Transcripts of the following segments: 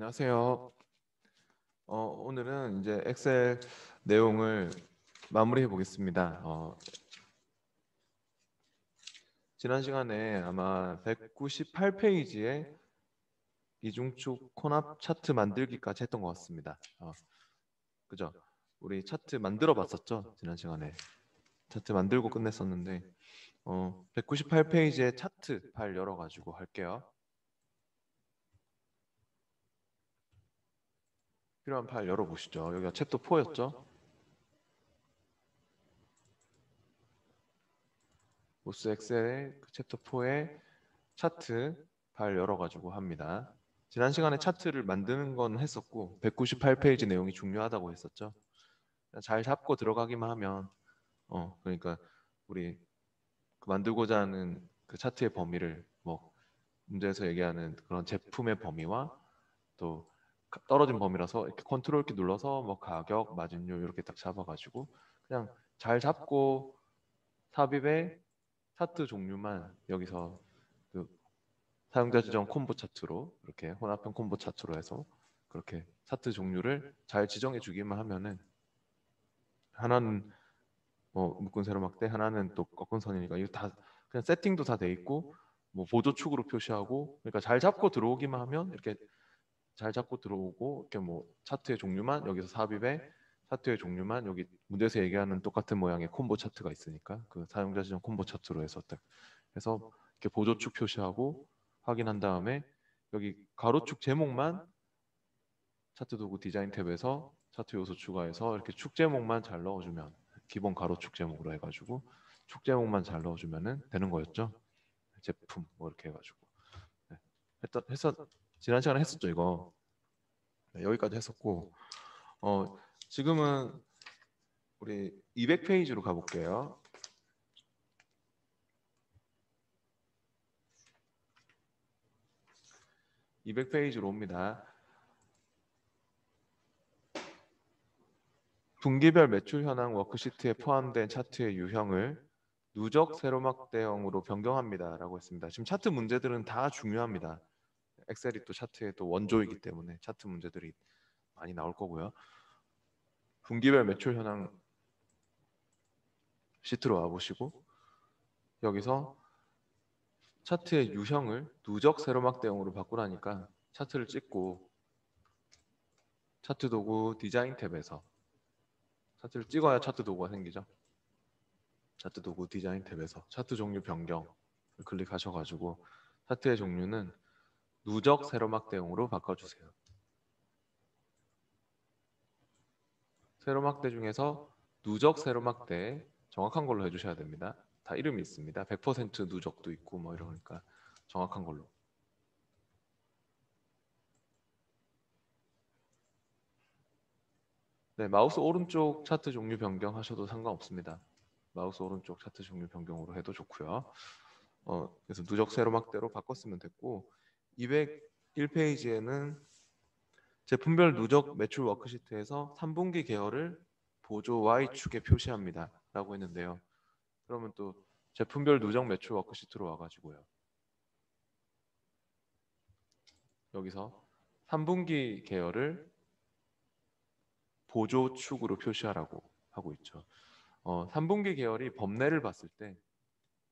안녕하세요. 오늘은 이제 엑셀 내용을 마무리해 보겠습니다. 지난 시간에 아마 198페이지에 이중축 혼합 차트 만들기까지 했던 것 같습니다. 그죠? 우리 차트 만들어 봤었죠? 지난 시간에 차트 만들고 끝냈었는데 198페이지에 차트 파일 열어가지고 할게요. 필요한 파일 열어보시죠. 여기가 챕터 4였죠? 모스 엑셀의 챕터 4의 차트 파일 열어가지고 합니다. 지난 시간에 차트를 만드는 건 했었고 198페이지 내용이 중요하다고 했었죠. 잘 잡고 들어가기만 하면 그러니까 우리 만들고자 하는 그 차트의 범위를 뭐 문제에서 얘기하는 그런 제품의 범위와 또 떨어진 범위라서 이렇게 컨트롤 키 눌러서 뭐 가격, 마진율 이렇게 딱 잡아가지고 그냥 잘 잡고 삽입의 차트 종류만 여기서 그 사용자 지정 콤보 차트로 이렇게 혼합형 콤보 차트로 해서 그렇게 차트 종류를 잘 지정해 주기만 하면은 하나는 뭐 묶은 세로막대, 하나는 또 꺾은 선이니까 이거 다 그냥 세팅도 다 돼 있고 뭐 보조축으로 표시하고 그러니까 잘 잡고 들어오기만 하면 이렇게 잘 잡고 들어오고 이렇게 뭐 차트의 종류만 여기서 삽입에 차트의 종류만 여기 문제에서 얘기하는 똑같은 모양의 콤보 차트가 있으니까 그 사용자 지정 콤보 차트로 해서 딱 해서 이렇게 보조축 표시하고 확인한 다음에 여기 가로축 제목만 차트 도구 디자인 탭에서 차트 요소 추가해서 이렇게 축 제목만 잘 넣어주면 기본 가로축 제목으로 해가지고 축 제목만 잘 넣어주면은 되는 거였죠. 제품 뭐 이렇게 해가지고 네. 지난 시간에 했었죠 이거. 네, 여기까지 했었고 지금은 우리 200페이지로 가볼게요. 200페이지로 옵니다. 분기별 매출 현황 워크시트에 포함된 차트의 유형을 누적 세로막대형으로 변경합니다라고 했습니다. 지금 차트 문제들은 다 중요합니다. 엑셀이 또 차트의 또 원조이기 때문에 차트 문제들이 많이 나올 거고요. 분기별 매출 현황 시트로 와보시고 여기서 차트의 유형을 누적 세로막대형으로 바꾸라니까 차트를 찍고 차트 도구 디자인 탭에서 차트를 찍어야 차트 도구가 생기죠. 차트 도구 디자인 탭에서 차트 종류 변경 클릭하셔가지고 차트의 종류는 누적 세로막대용으로 바꿔주세요. 세로막대 중에서 누적 세로막대 정확한 걸로 해주셔야 됩니다. 다 이름이 있습니다. 100% 누적도 있고 뭐 이러니까 정확한 걸로. 네, 마우스 오른쪽 차트 종류 변경하셔도 상관없습니다. 마우스 오른쪽 차트 종류 변경으로 해도 좋고요. 그래서 누적 세로막대로 바꿨으면 됐고 201페이지에는 제품별 누적 매출 워크시트에서 3분기 계열을 보조 Y축에 표시합니다 라고 했는데요. 그러면 또 제품별 누적 매출 워크시트로 와가지고요. 여기서 3분기 계열을 보조축으로 표시하라고 하고 있죠. 3분기 계열이 범례를 봤을 때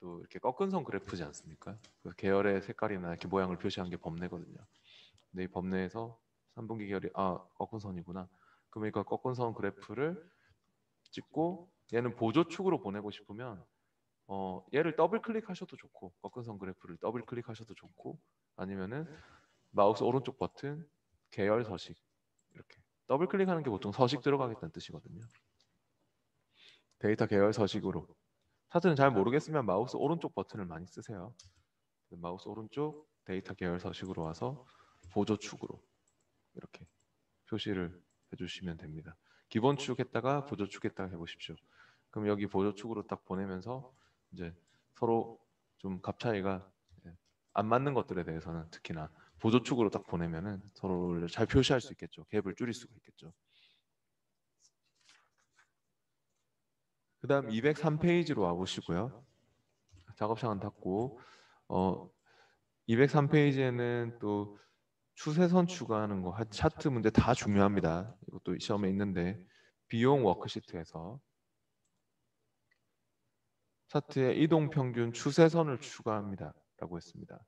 또 이렇게 꺾은 선 그래프지 않습니까? 그 계열의 색깔이나 이렇게 모양을 표시한 게 범례거든요. 근데 이 범례에서 3분기 계열이 꺾은 선이구나. 그러니까 꺾은 선 그래프를 찍고 얘는 보조축으로 보내고 싶으면 얘를 더블 클릭하셔도 좋고 꺾은 선 그래프를 더블 클릭하셔도 좋고 아니면은 마우스 오른쪽 버튼 계열 서식 이렇게 더블 클릭하는 게 보통 서식 들어가겠다는 뜻이거든요. 데이터 계열 서식으로 차트는 잘 모르겠으면 마우스 오른쪽 버튼을 많이 쓰세요. 마우스 오른쪽 데이터 계열 서식으로 와서 보조축으로 이렇게 표시를 해주시면 됩니다. 기본 축 했다가 보조축 했다가 해보십시오. 그럼 여기 보조축으로 딱 보내면서 이제 서로 좀 값 차이가 안 맞는 것들에 대해서는 특히나 보조축으로 딱 보내면은 서로를 잘 표시할 수 있겠죠. 갭을 줄일 수가 있겠죠. 그다음 203페이지로 와보시고요. 작업창은 닫고 203페이지에는 또 추세선 추가하는 거 차트 문제 다 중요합니다. 이것도 시험에 있는데 비용 워크시트에서 차트에 이동 평균 추세선을 추가합니다. 라고 했습니다.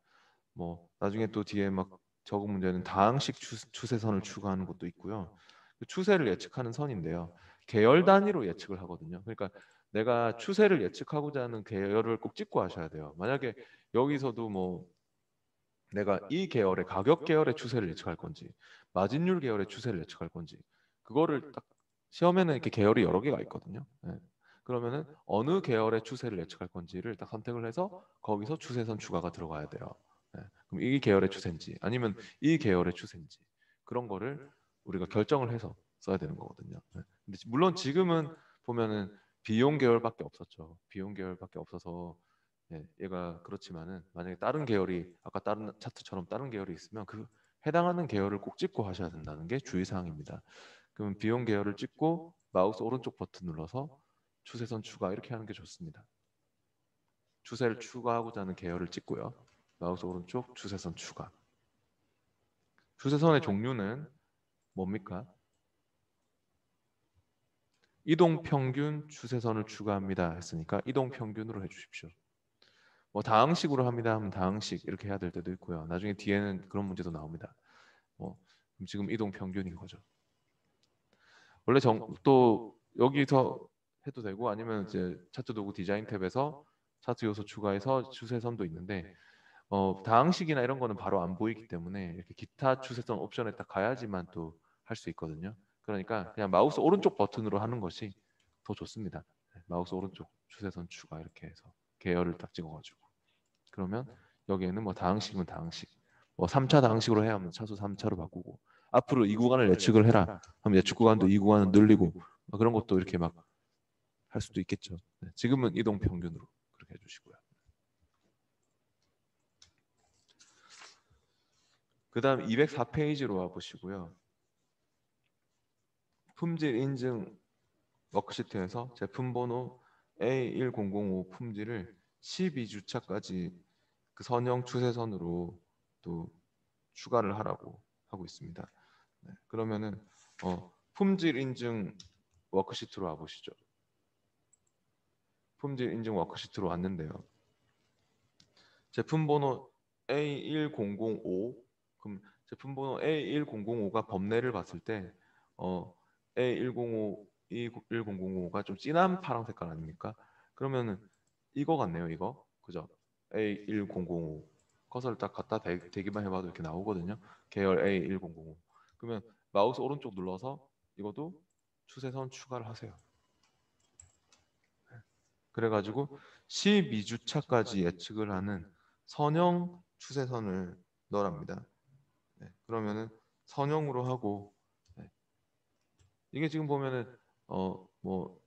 뭐 나중에 또 뒤에 막 적은 문제는 다항식 추세선을 추가하는 것도 있고요. 그 추세를 예측하는 선인데요. 계열 단위로 예측을 하거든요. 그러니까 내가 추세를 예측하고자 하는 계열을 꼭 찍고 하셔야 돼요. 만약에 여기서도 뭐 내가 이 계열의 가격 계열의 추세를 예측할 건지 마진율 계열의 추세를 예측할 건지 그거를 딱 시험에는 이렇게 계열이 여러 개가 있거든요. 네. 그러면은 어느 계열의 추세를 예측할 건지를 딱 선택을 해서 거기서 추세선 추가가 들어가야 돼요. 네. 그럼 이 계열의 추세인지 아니면 이 계열의 추세인지 그런 거를 우리가 결정을 해서 써야 되는 거거든요. 네. 근데 물론 지금은 보면은 비용 계열밖에 없었죠. 비용 계열밖에 없어서 예, 얘가 그렇지만은 만약에 다른 계열이 아까 다른 차트처럼 다른 계열이 있으면 그 해당하는 계열을 꼭 찍고 하셔야 된다는 게 주의사항입니다. 그러면 비용 계열을 찍고 마우스 오른쪽 버튼 눌러서 추세선 추가 이렇게 하는 게 좋습니다. 추세를 추가하고자 하는 계열을 찍고요. 마우스 오른쪽 추세선 추가. 추세선의 종류는 뭡니까? 이동 평균 추세선을 추가합니다 했으니까 이동 평균으로 해주십시오. 뭐 다항식으로 합니다 하면 다항식 이렇게 해야 될 때도 있고요. 나중에 뒤에는 그런 문제도 나옵니다. 뭐 그럼 지금 이동 평균인 거죠. 원래 또 여기서 해도 되고 아니면 이제 차트 도구 디자인 탭에서 차트 요소 추가해서 추세선도 있는데 다항식이나 이런 거는 바로 안 보이기 때문에 이렇게 기타 추세선 옵션에 딱 가야지만 또 할 수 있거든요. 그러니까 그냥 마우스 오른쪽 버튼으로 하는 것이 더 좋습니다. 네, 마우스 오른쪽 추세선 추가 이렇게 해서 계열을 딱 찍어가지고 그러면 여기에는 뭐 다항식이면 다항식, 뭐 3차 다항식으로 해야 하면 차수 3차로 바꾸고 앞으로 이 구간을 예측을 해라 하면 예측 구간도 이 구간을 늘리고 뭐 그런 것도 이렇게 막 할 수도 있겠죠. 네, 지금은 이동 평균으로 그렇게 해주시고요. 그다음 204페이지로 와 보시고요. 품질 인증 워크시트에서 제품 번호 A1005 품질을 12주차까지 그 선형 추세선으로 또 추가를 하라고 하고 있습니다. 네, 그러면은 품질 인증 워크시트로 와보시죠. 품질 인증 워크시트로 왔는데요. 제품 번호 A1005 그럼 제품 번호 A1005가 범례를 봤을 때 A105 1005가 좀 진한 파란 색깔 아닙니까? 그러면은 이거 같네요, 이거. 그죠? A1005 커서를 딱 갖다 대기만 해봐도 이렇게 나오거든요. 계열 A1005. 그러면 마우스 오른쪽 눌러서 이것도 추세선 추가를 하세요. 그래가지고 12주차까지 예측을 하는 선형 추세선을 넣으랍니다. 네, 그러면은 선형으로 하고 네. 이게 지금 보면은 뭐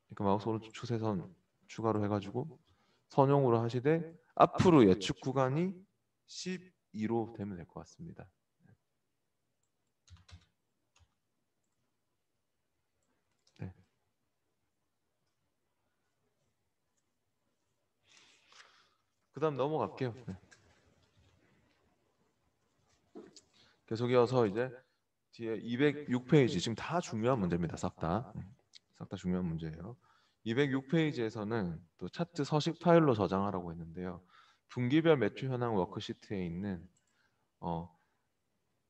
그러니까 마우스 오른쪽 추세선 추가로 해가지고 선형으로 하시되 앞으로 예측 구간이 12로 되면 될 것 같습니다. 네. 그다음 넘어갈게요. 네. 계속 이어서 이제 뒤에 206페이지 지금 다 중요한 문제입니다. 싹 다. 싹 다 중요한 문제예요. 206페이지에서는 또 차트 서식 파일로 저장하라고 했는데요. 분기별 매출 현황 워크시트에 있는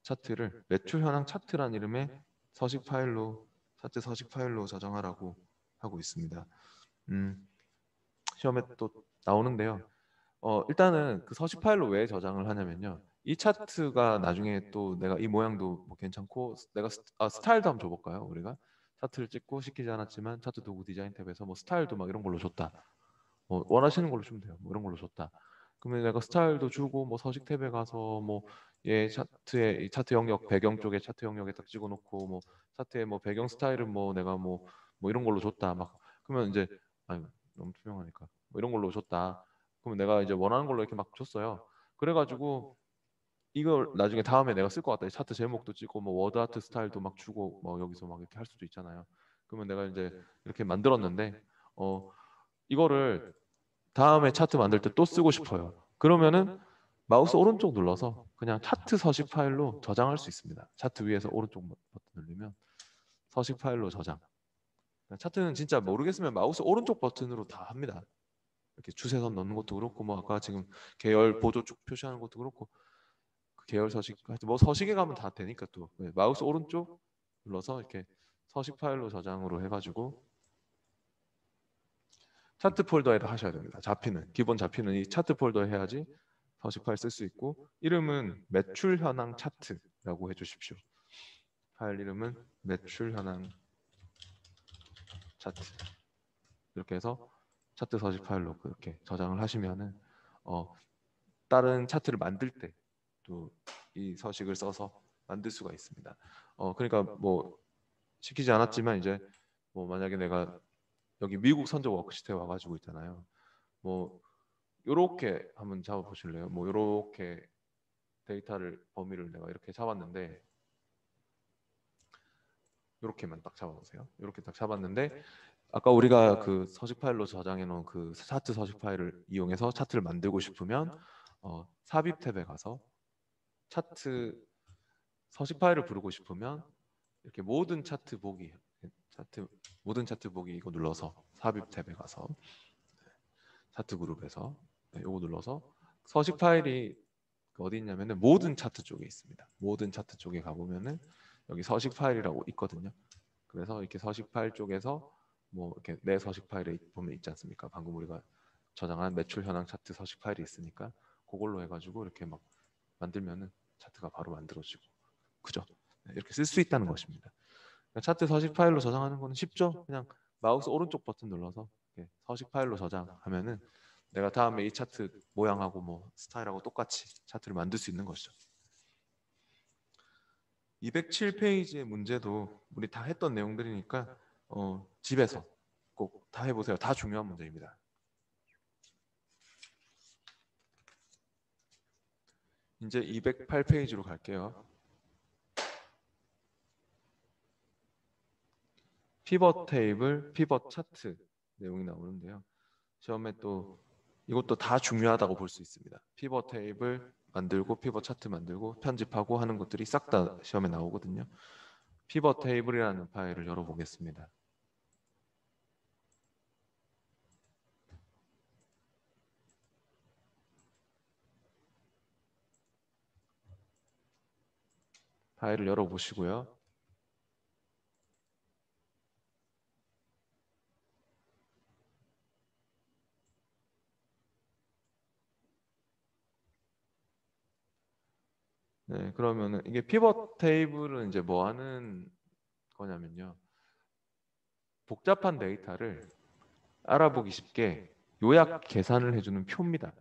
차트를 매출 현황 차트란 이름의 서식 파일로 차트 서식 파일로 저장하라고 하고 있습니다. 시험에 또 나오는데요. 일단은 그 서식 파일로 왜 저장을 하냐면요. 이 차트가 나중에 또 내가 이 모양도 뭐 괜찮고 내가 스타일도 한번 줘볼까요? 우리가 차트를 찍고 시키지 않았지만 차트 도구 디자인 탭에서 뭐 스타일도 막 이런 걸로 줬다. 원하시는 걸로 주면 돼요. 뭐 이런 걸로 줬다. 그러면 내가 스타일도 주고 뭐 서식 탭에 가서 뭐 얘 차트에 이 차트 영역 배경 쪽에 차트 영역에 딱 찍어놓고 뭐 차트에 뭐 배경 스타일은 뭐 내가 뭐 이런 걸로 줬다. 막 그러면 이제 아유 너무 투명하니까 뭐 이런 걸로 줬다. 그러면 내가 이제 원하는 걸로 이렇게 막 줬어요. 그래가지고 이걸 나중에 다음에 내가 쓸 것 같다. 이 차트 제목도 찍고 뭐 워드 아트 스타일도 막 주고 뭐 여기서 막 이렇게 할 수도 있잖아요. 그러면 내가 이제 이렇게 만들었는데 이거를 다음에 차트 만들 때 또 쓰고 싶어요. 그러면은 마우스 오른쪽 눌러서 그냥 차트 서식 파일로 저장할 수 있습니다. 차트 위에서 오른쪽 버튼 누르면 서식 파일로 저장. 차트는 진짜 모르겠으면 마우스 오른쪽 버튼으로 다 합니다. 이렇게 주세선 넣는 것도 그렇고 뭐 아까 지금 계열 보조 쭉 표시하는 것도 그렇고 그 계열 서식 하여튼 뭐 서식에 가면 다 되니까 또 마우스 오른쪽 눌러서 이렇게 서식 파일로 저장으로 해가지고 차트 폴더에다 하셔야 됩니다. 잡히는 기본 잡히는 이 차트 폴더에 해야지 서식 파일 쓸 수 있고 이름은 매출 현황 차트라고 해주십시오. 파일 이름은 매출 현황 차트 이렇게 해서 차트 서식 파일로 그렇게 저장을 하시면은 다른 차트를 만들 때 또 이 서식을 써서 만들 수가 있습니다. 그러니까 뭐 시키지 않았지만 이제 뭐 만약에 내가 여기 미국 선적 워크시트에 와가지고 있잖아요. 뭐 요렇게 한번 잡아 보실래요? 뭐 요렇게 데이터를 범위를 내가 이렇게 잡았는데 요렇게만 딱 잡아보세요. 요렇게 딱 잡았는데 아까 우리가 그 서식 파일로 저장해 놓은 그 차트 서식 파일을 이용해서 차트를 만들고 싶으면 삽입 탭에 가서 차트 서식 파일을 부르고 싶으면 이렇게 모든 차트 보기 이거 눌러서 삽입 탭에 가서 차트 그룹에서 이거 눌러서 서식 파일이 어디 있냐면은 모든 차트 쪽에 있습니다. 모든 차트 쪽에 가보면은 여기 서식 파일이라고 있거든요. 그래서 이렇게 서식 파일 쪽에서 뭐 이렇게 내 서식 파일에 보면 있지 않습니까? 방금 우리가 저장한 매출 현황 차트 서식 파일이 있으니까 그걸로 해가지고 이렇게 막 만들면은 차트가 바로 만들어지고 그죠? 이렇게 쓸 수 있다는 것입니다. 차트 서식 파일로 저장하는 거는 쉽죠? 그냥 마우스 오른쪽 버튼 눌러서 서식 파일로 저장하면은 내가 다음에 이 차트 모양하고 뭐 스타일하고 똑같이 차트를 만들 수 있는 것이죠. 207페이지의 문제도 우리 다 했던 내용들이니까 집에서 꼭 다 해보세요. 다 중요한 문제입니다. 이제 208페이지로 갈게요. 피벗 테이블, 피벗 차트 내용이 나오는데요. 시험에 또 이것도 다 중요하다고 볼 수 있습니다. 피벗 테이블 만들고 피벗 차트 만들고 편집하고 하는 것들이 싹 다 시험에 나오거든요. 피벗 테이블이라는 파일을 열어보겠습니다. 파일을 열어보시고요. 네, 그러면은 이게 피벗 테이블은 이제 뭐 하는 거냐면요. 복잡한 데이터를 알아보기 쉽게 요약 계산을 해주는 표입니다.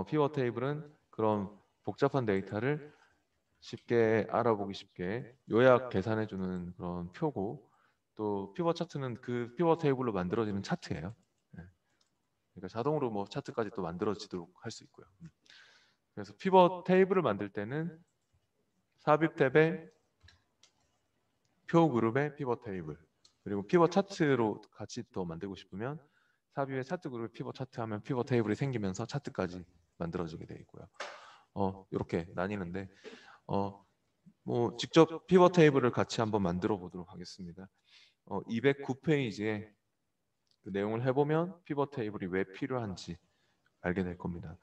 피벗 테이블은 그런 복잡한 데이터를 쉽게 알아보기 쉽게 요약 계산해주는 그런 표고 또 피벗 차트는 그 피벗 테이블로 만들어지는 차트예요. 네. 그러니까 자동으로 뭐 차트까지 또 만들어지도록 할 수 있고요. 그래서 피벗 테이블을 만들 때는 삽입 탭에 표 그룹의 피벗 테이블 그리고 피벗 차트로 같이 또 만들고 싶으면 삽입의 차트 그룹의 피벗 차트 하면 피벗 테이블이 생기면서 차트까지 만들어지게 되어 있고요. 이렇게 나뉘는데 뭐 직접 피벗 테이블을 같이 한번 만들어 보도록 하겠습니다. 209페이지에 그 내용을 해보면 피벗 테이블이 왜 필요한지 알게 될 겁니다.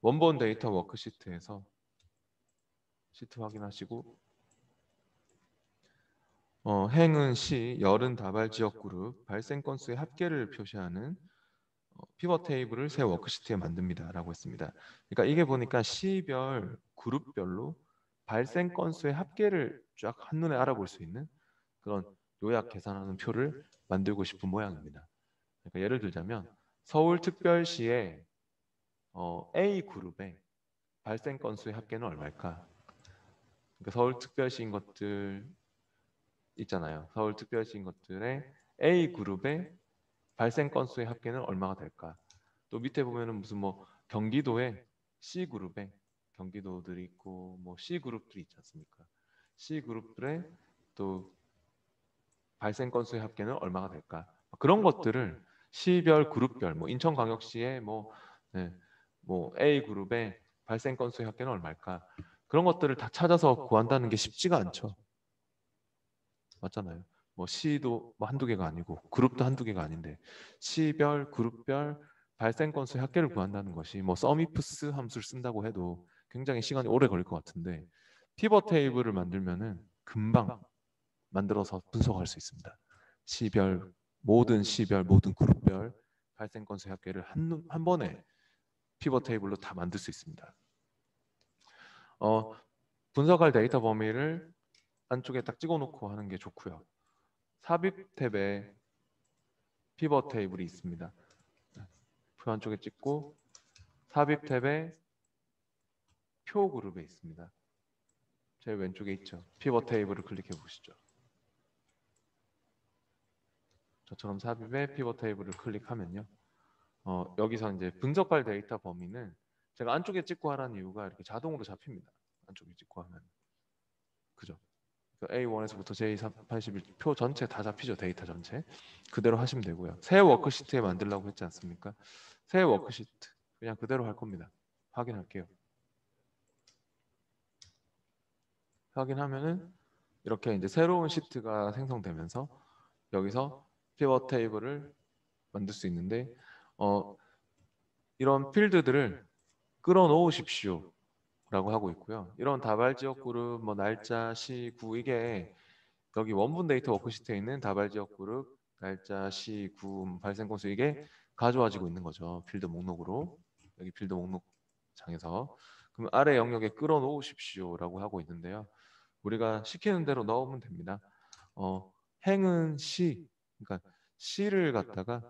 원본 데이터 워크시트에서 시트 확인하시고 행은 시, 열은 다발 지역 그룹, 발생 건수의 합계를 표시하는 피벗 테이블을 새 워크시트에 만듭니다라고 했습니다. 그러니까 이게 보니까 시별, 그룹별로 발생 건수의 합계를 쫙 한눈에 알아볼 수 있는 그런 요약 계산하는 표를 만들고 싶은 모양입니다. 그러니까 예를 들자면 서울특별시의 A 그룹의 발생 건수의 합계는 얼마일까? 그러니까 서울특별시인 것들 있잖아요. 서울특별시인 것들의 A 그룹의 발생 건수의 합계는 얼마가 될까? 또 밑에 보면은 무슨 뭐 경기도의 C 그룹에 경기도들이 있고 뭐 C 그룹들이 있지 않습니까? C 그룹들의 또 발생 건수의 합계는 얼마가 될까? 그런 것들을 시별, 그룹별, 뭐 인천광역시의 뭐 네, 뭐 A 그룹의 발생 건수의 합계는 얼마일까? 그런 것들을 다 찾아서 구한다는 게 쉽지가 않죠. 맞잖아요. 뭐 C도 뭐 한두 개가 아니고 그룹도 한두 개가 아닌데 C별, 그룹별 발생 건수의 합계를 구한다는 것이 뭐 서미프스 함수를 쓴다고 해도 굉장히 시간이 오래 걸릴 것 같은데 피벗 테이블을 만들면은 금방 만들어서 분석할 수 있습니다. C별 모든 C별 모든 그룹별 발생 건수의 합계를 한 번에 피벗 테이블로 다 만들 수 있습니다. 분석할 데이터 범위를 안쪽에 딱 찍어놓고 하는 게 좋고요. 삽입 탭에 피벗 테이블이 있습니다. 표 안쪽에 찍고 삽입 탭에 표 그룹에 있습니다. 제일 왼쪽에 있죠. 피벗 테이블을 클릭해 보시죠. 저처럼 삽입에 피벗 테이블을 클릭하면요. 여기서 이제 분석할 데이터 범위는 제가 안쪽에 찍고 하라는 이유가 이렇게 자동으로 잡힙니다. 안쪽에 찍고 하면. 그죠? A1에서부터 J381 표 전체 다 잡히죠. 데이터 전체. 그대로 하시면 되고요. 새 워크시트에 만들라고 했지 않습니까? 새 워크시트 그냥 그대로 할 겁니다. 확인할게요. 확인하면은 이렇게 이제 새로운 시트가 생성되면서 여기서 피벗 테이블을 만들 수 있는데 이런 필드들을 끌어놓으십시오 라고 하고 있고요. 이런 다발지역 그룹, 뭐 날짜, 시, 구 이게 여기 원본 데이터 워크시트에 있는 다발지역 그룹, 날짜, 시, 구, 발생 건수 이게 가져와지고 있는 거죠. 필드 목록으로. 여기 필드 목록 장에서. 그럼 아래 영역에 끌어놓으십시오라고 하고 있는데요. 우리가 시키는 대로 넣으면 됩니다. 행은 시, 그러니까 시를 갖다가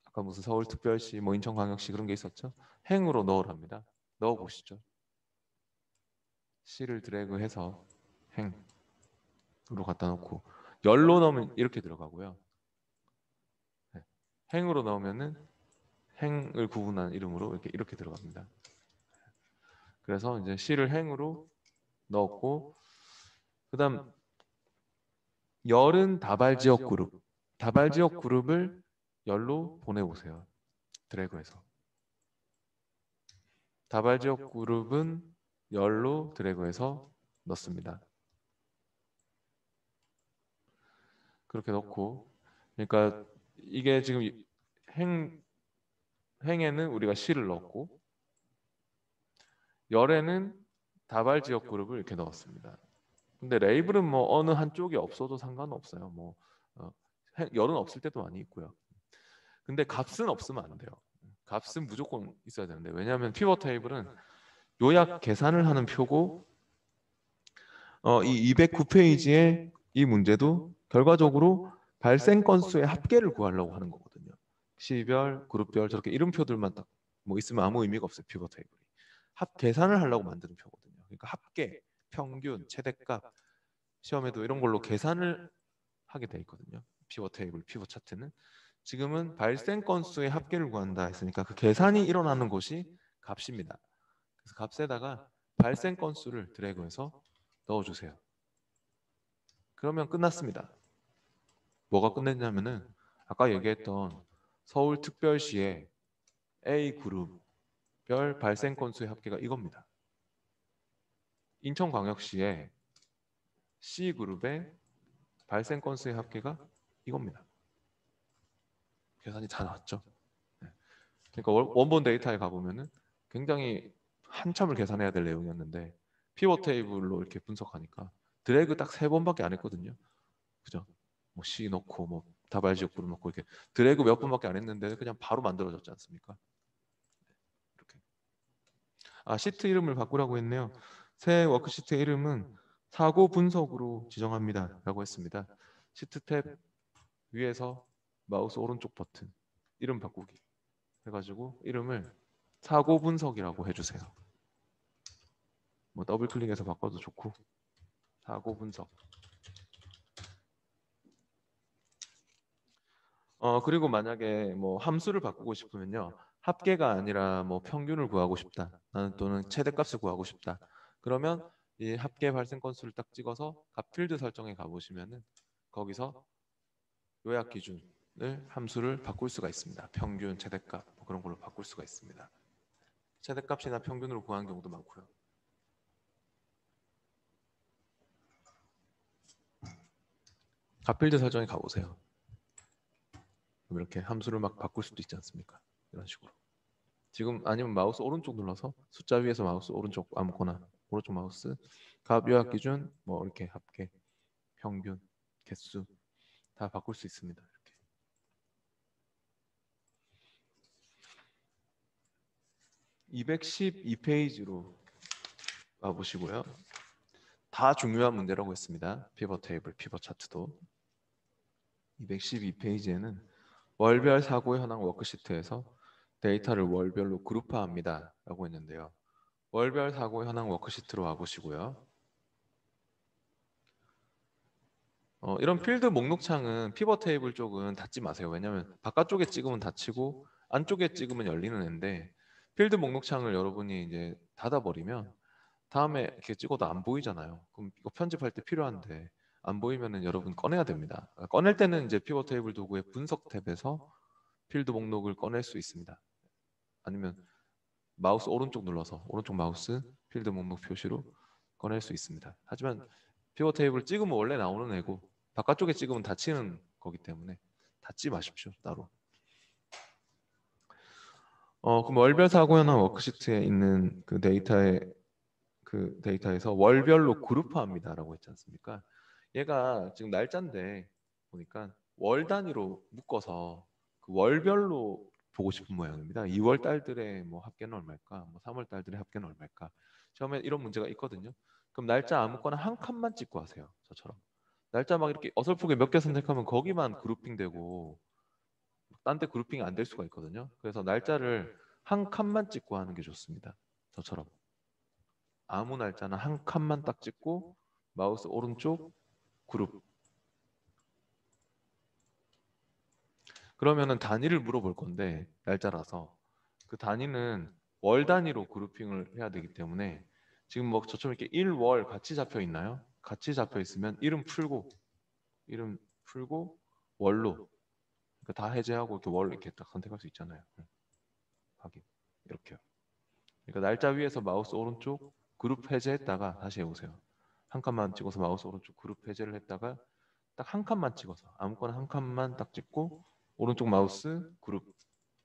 아까 무슨 서울특별시, 뭐 인천광역시 그런 게 있었죠. 행으로 넣으랍니다. 넣어 보시죠. 시를 드래그해서 행으로 갖다 놓고 열로 넣으면 이렇게 들어가고요. 네. 행으로 넣으면은 행을 구분한 이름으로 이렇게 들어갑니다. 그래서 이제 시를 행으로 넣었고 그다음 열은 다발지역 그룹. 다발지역 그룹을 열로 보내보세요. 드래그해서. 다발지역 그룹은 열로 드래그해서 넣습니다. 그렇게 넣고 그러니까 이게 지금 행에는 우리가 시를 넣었고 열에는 다발지역 그룹을 이렇게 넣었습니다. 근데 레이블은 뭐 어느 한쪽이 없어도 상관없어요. 뭐 열은 없을 때도 많이 있고요. 근데 값은 없으면 안 돼요. 값은 무조건 있어야 되는데 왜냐하면 피벗 테이블은 요약 계산을 하는 표고 이 209페이지의 이 문제도 결과적으로 발생 건수의 합계를 구하려고 하는 거거든요. 시별, 그룹별 저렇게 이름표들만 딱 뭐 있으면 아무 의미가 없어요. 피벗 테이블이. 합 계산을 하려고 만드는 표거든요. 그러니까 합계, 평균, 최대값 시험에도 이런 걸로 계산을 하게 돼 있거든요. 피벗 테이블, 피벗 차트는 지금은 발생 건수의 합계를 구한다 했으니까 그 계산이 일어나는 곳이 값입니다. 그래서 값에다가 발생 건수를 드래그해서 넣어주세요. 그러면 끝났습니다. 뭐가 끝냈냐면은 아까 얘기했던 서울특별시의 A 그룹별 발생 건수의 합계가 이겁니다. 인천광역시의 C 그룹의 발생 건수의 합계가 이겁니다. 계산이 다 나왔죠. 네. 그러니까 원본 데이터에 가보면은 굉장히 한참을 계산해야 될 내용이었는데 피벗 테이블로 이렇게 분석하니까 드래그 딱 3번밖에 안 했거든요. 그죠? 뭐 C 넣고 뭐 다발지역 그룹 넣고 이렇게 드래그 몇 번밖에 안 했는데 그냥 바로 만들어졌지 않습니까? 이렇게. 시트 이름을 바꾸라고 했네요. 새 워크시트의 이름은 사고 분석으로 지정합니다. 라고 했습니다. 시트 탭 위에서 마우스 오른쪽 버튼 이름 바꾸기 해가지고 이름을 사고 분석이라고 해주세요. 뭐 더블 클릭해서 바꿔도 좋고 사고 분석. 그리고 만약에 뭐 함수를 바꾸고 싶으면요. 합계가 아니라 뭐 평균을 구하고 싶다. 나는 또는 최대값을 구하고 싶다. 그러면 이 합계 발생 건수를 딱 찍어서 값 필드 설정에 가보시면은 거기서 요약 기준을 함수를 바꿀 수가 있습니다. 평균, 최대값 뭐 그런 걸로 바꿀 수가 있습니다. 최대값이나 평균으로 구하는 경우도 많고요. 갓필드 설정에 가보세요. 그럼 이렇게 함수를 막 바꿀 수도 있지 않습니까? 이런 식으로. 지금 아니면 마우스 오른쪽 눌러서 숫자 위에서 마우스 오른쪽 아무거나 오른쪽 마우스 값 요약 기준 뭐 이렇게 합계 평균 개수 다 바꿀 수 있습니다. 이렇게. 212페이지로 와보시고요. 다 중요한 문제라고 했습니다. 피벗 테이블, 피벗 차트도. 212페이지에는 월별 사고 현황 워크시트에서 데이터를 월별로 그룹화합니다 라고 했는데요. 월별 사고 현황 워크시트로 와보시고요. 이런 필드 목록 창은 피벗 테이블 쪽은 닫지 마세요. 왜냐하면 바깥쪽에 찍으면 닫히고 안쪽에 찍으면 열리는 앤데 필드 목록 창을 여러분이 이제 닫아버리면 다음에 이렇게 찍어도 안 보이잖아요. 그럼 이거 편집할 때 필요한데 안 보이면은 여러분 꺼내야 됩니다. 꺼낼 때는 이제 피벗 테이블 도구의 분석 탭에서 필드 목록을 꺼낼 수 있습니다. 아니면 마우스 오른쪽 눌러서 오른쪽 마우스 필드 목록 표시로 꺼낼 수 있습니다. 하지만 피벗 테이블 찍으면 원래 나오는 애고 바깥쪽에 찍으면 닫히는 거기 때문에 닫지 마십시오. 따로. 그럼 월별 사고 현황 워크시트에 있는 그 데이터에서 월별로 그룹화합니다라고 했지 않습니까? 얘가 지금 날짜인데 보니까 월 단위로 묶어서 그 월별로 보고 싶은 모양입니다. 2월 달들의 뭐 합계는 얼마일까? 뭐 3월 달들의 합계는 얼마일까? 처음에 이런 문제가 있거든요. 그럼 날짜 아무거나 한 칸만 찍고 하세요. 저처럼. 날짜 막 이렇게 어설프게 몇 개 선택하면 거기만 그룹핑되고 딴 데 그룹핑이 안 될 수가 있거든요. 그래서 날짜를 한 칸만 찍고 하는 게 좋습니다. 저처럼. 아무 날짜나 한 칸만 딱 찍고 마우스 오른쪽 그룹. 그러면은 단위를 물어볼 건데 날짜라서 그 단위는 월 단위로 그룹핑을 해야 되기 때문에 지금 뭐 저처럼 이렇게 1월 같이 잡혀 있나요? 같이 잡혀 있으면 이름 풀고 월로 그러니까 다 해제하고 이렇게 월 이렇게 딱 선택할 수 있잖아요. 확인 이렇게요. 그러니까 날짜 위에서 마우스 오른쪽 그룹 해제했다가 다시 해보세요. 한 칸만 찍어서 마우스 오른쪽 그룹 해제를 했다가 딱 한 칸만 찍어서 아무거나 한 칸만 딱 찍고 오른쪽 마우스 그룹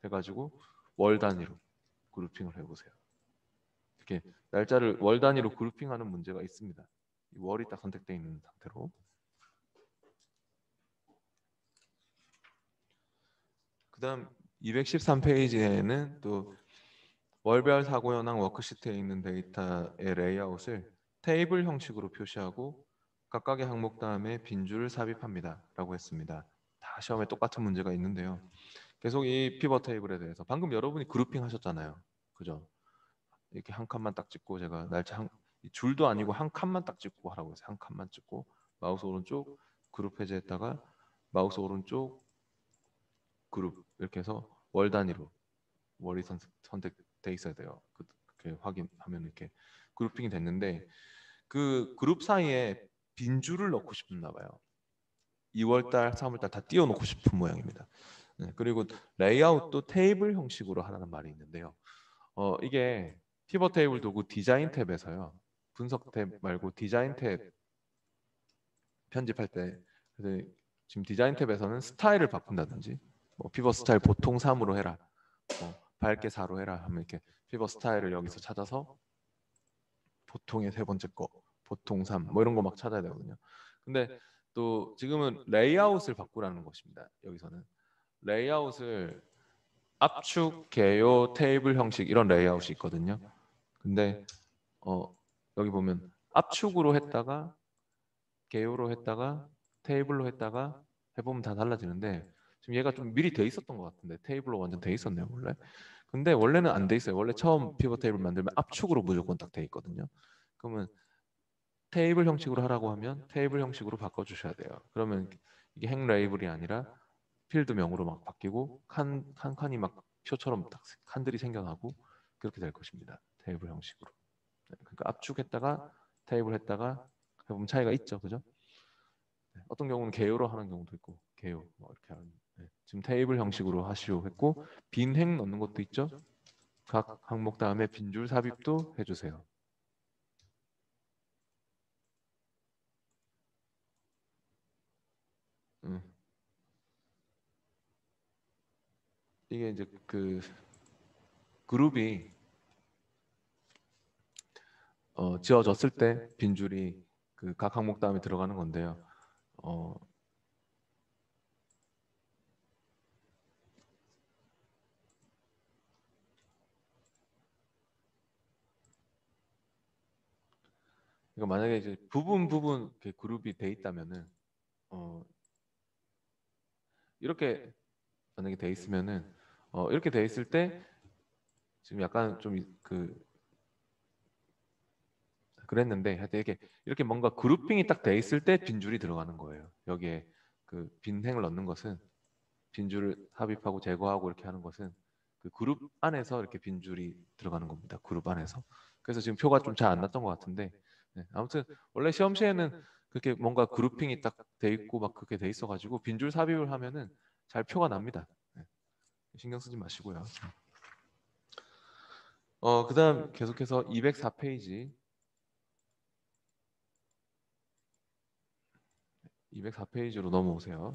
해가지고 월 단위로 그룹핑을 해보세요. 이렇게 날짜를 월 단위로 그룹핑하는 문제가 있습니다. 월이 딱 선택되어 있는 상태로. 그다음 213페이지에는 또 월별 사고 현황 워크시트에 있는 데이터의 레이아웃을 테이블 형식으로 표시하고 각각의 항목 다음에 빈 줄을 삽입합니다 라고 했습니다. 다 시험에 똑같은 문제가 있는데요. 계속 이 피벗 테이블에 대해서 방금 여러분이 그룹핑 하셨잖아요. 그죠? 이렇게 한 칸만 딱 찍고 제가 날짜 줄도 아니고 한 칸만 딱 찍고 하라고 해서 한 칸만 찍고 마우스 오른쪽 그룹 해제했다가 마우스 오른쪽 그룹 이렇게 해서 월 단위로 월이 선택돼 있어야 돼요. 그렇게 확인하면 이렇게 그룹핑이 됐는데 그 그룹 사이에 빈 줄을 넣고 싶나 봐요. 2월달, 3월달 다 띄워놓고 싶은 모양입니다. 네, 그리고 레이아웃도 테이블 형식으로 하라는 말이 있는데요. 이게 피벗 테이블 도구 디자인 탭에서요. 분석 탭 말고 디자인 탭 편집할 때 그래서 지금 디자인 탭에서는 스타일을 바꾼다든지 뭐 피벗 스타일 보통 3으로 해라. 밝게 4로 해라 하면 이렇게 피벗 스타일을 여기서 찾아서 보통의 세 번째 거 보통 3 뭐 이런 거 막 찾아야 되거든요. 근데 또 지금은 레이아웃을 바꾸라는 것입니다. 여기서는 레이아웃을 압축, 개요, 테이블 형식 이런 레이아웃이 있거든요. 근데 여기 보면 압축으로 했다가 개요로 했다가 테이블로 했다가 해보면 다 달라지는데 지금 얘가 좀 미리 돼 있었던 것 같은데 테이블로 완전 돼 있었네요 원래. 근데 원래는 안 돼 있어요. 원래 처음 피벗 테이블 만들면 압축으로 무조건 딱 돼 있거든요. 그러면 테이블 형식으로 하라고 하면 테이블 형식으로 바꿔주셔야 돼요. 그러면 이게 행 레이블이 아니라 필드명으로 막 바뀌고 한 칸이 막 표처럼 딱 칸들이 생겨나고 그렇게 될 것입니다. 테이블 형식으로. 그러니까 압축했다가 테이블 했다가 해보면 차이가 있죠, 그죠? 어떤 경우는 개요로 하는 경우도 있고 개요 뭐 이렇게 하는. 지금 테이블 형식으로 하시오 했고 빈 행 넣는 것도 있죠. 각 항목 다음에 빈줄 삽입도 해주세요. 음. 이게 이제 그 그룹이 지어졌을 때 빈줄이 그 각 항목 다음에 들어가는 건데요. 어, 그러니까 만약에 이제 부분 이렇게 그룹이 돼 있다면은 어, 이렇게 만약에 돼 있으면은 이렇게 돼 있을 때 지금 약간 좀 그랬는데 하여튼 이렇게 뭔가 그룹핑이 딱 돼 있을 때 빈줄이 들어가는 거예요. 여기에 그 빈행을 넣는 것은 빈줄을 삽입하고 제거하고 이렇게 하는 것은 그 그룹 안에서 이렇게 빈줄이 들어가는 겁니다. 그룹 안에서. 그래서 지금 표가 좀 잘 안 났던 것 같은데 네, 아무튼 원래 시험 시에는 그렇게 뭔가 그룹핑이 딱 돼 있고 막 그렇게 돼 있어가지고 빈줄 삽입을 하면은 잘 표가 납니다. 네, 신경 쓰지 마시고요. 그다음 계속해서 204페이지 204페이지로 넘어오세요.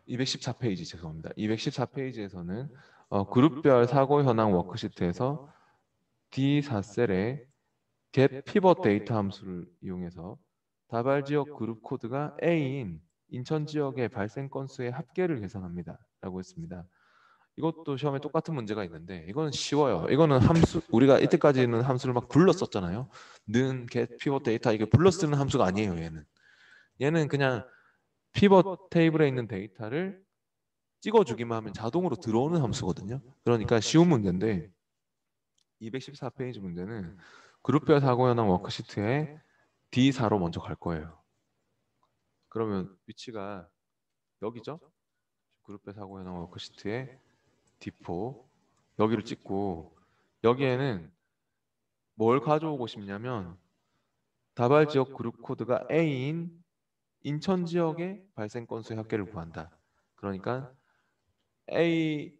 214페이지 죄송합니다. 214페이지에서는 그룹별 사고 현황 워크시트에서 D4셀에 get pivot 데이터 함수를 이용해서 다발 지역 그룹 코드가 A인 인천 지역의 발생 건수의 합계를 계산합니다. 라고 했습니다. 이것도 시험에 똑같은 문제가 있는데 이거는 쉬워요. 이거는 함수 우리가 이때까지는 함수를 막 불러 썼잖아요. 는 get pivot 데이터 이게 불러 쓰는 함수가 아니에요. 얘는 그냥 피벗 테이블에 있는 데이터를 찍어주기만 하면 자동으로 들어오는 함수거든요. 그러니까 쉬운 문제인데 214페이지 문제는 그룹별 사고 현황 워크시트에 D4로 먼저 갈 거예요. 그러면 위치가 여기죠? 그룹별 사고 현황 워크시트에 D4 여기를 찍고 여기에는 뭘 가져오고 싶냐면 다발 지역 그룹 코드가 A인 인천 지역의 발생 건수의 합계를 구한다. 그러니까 A의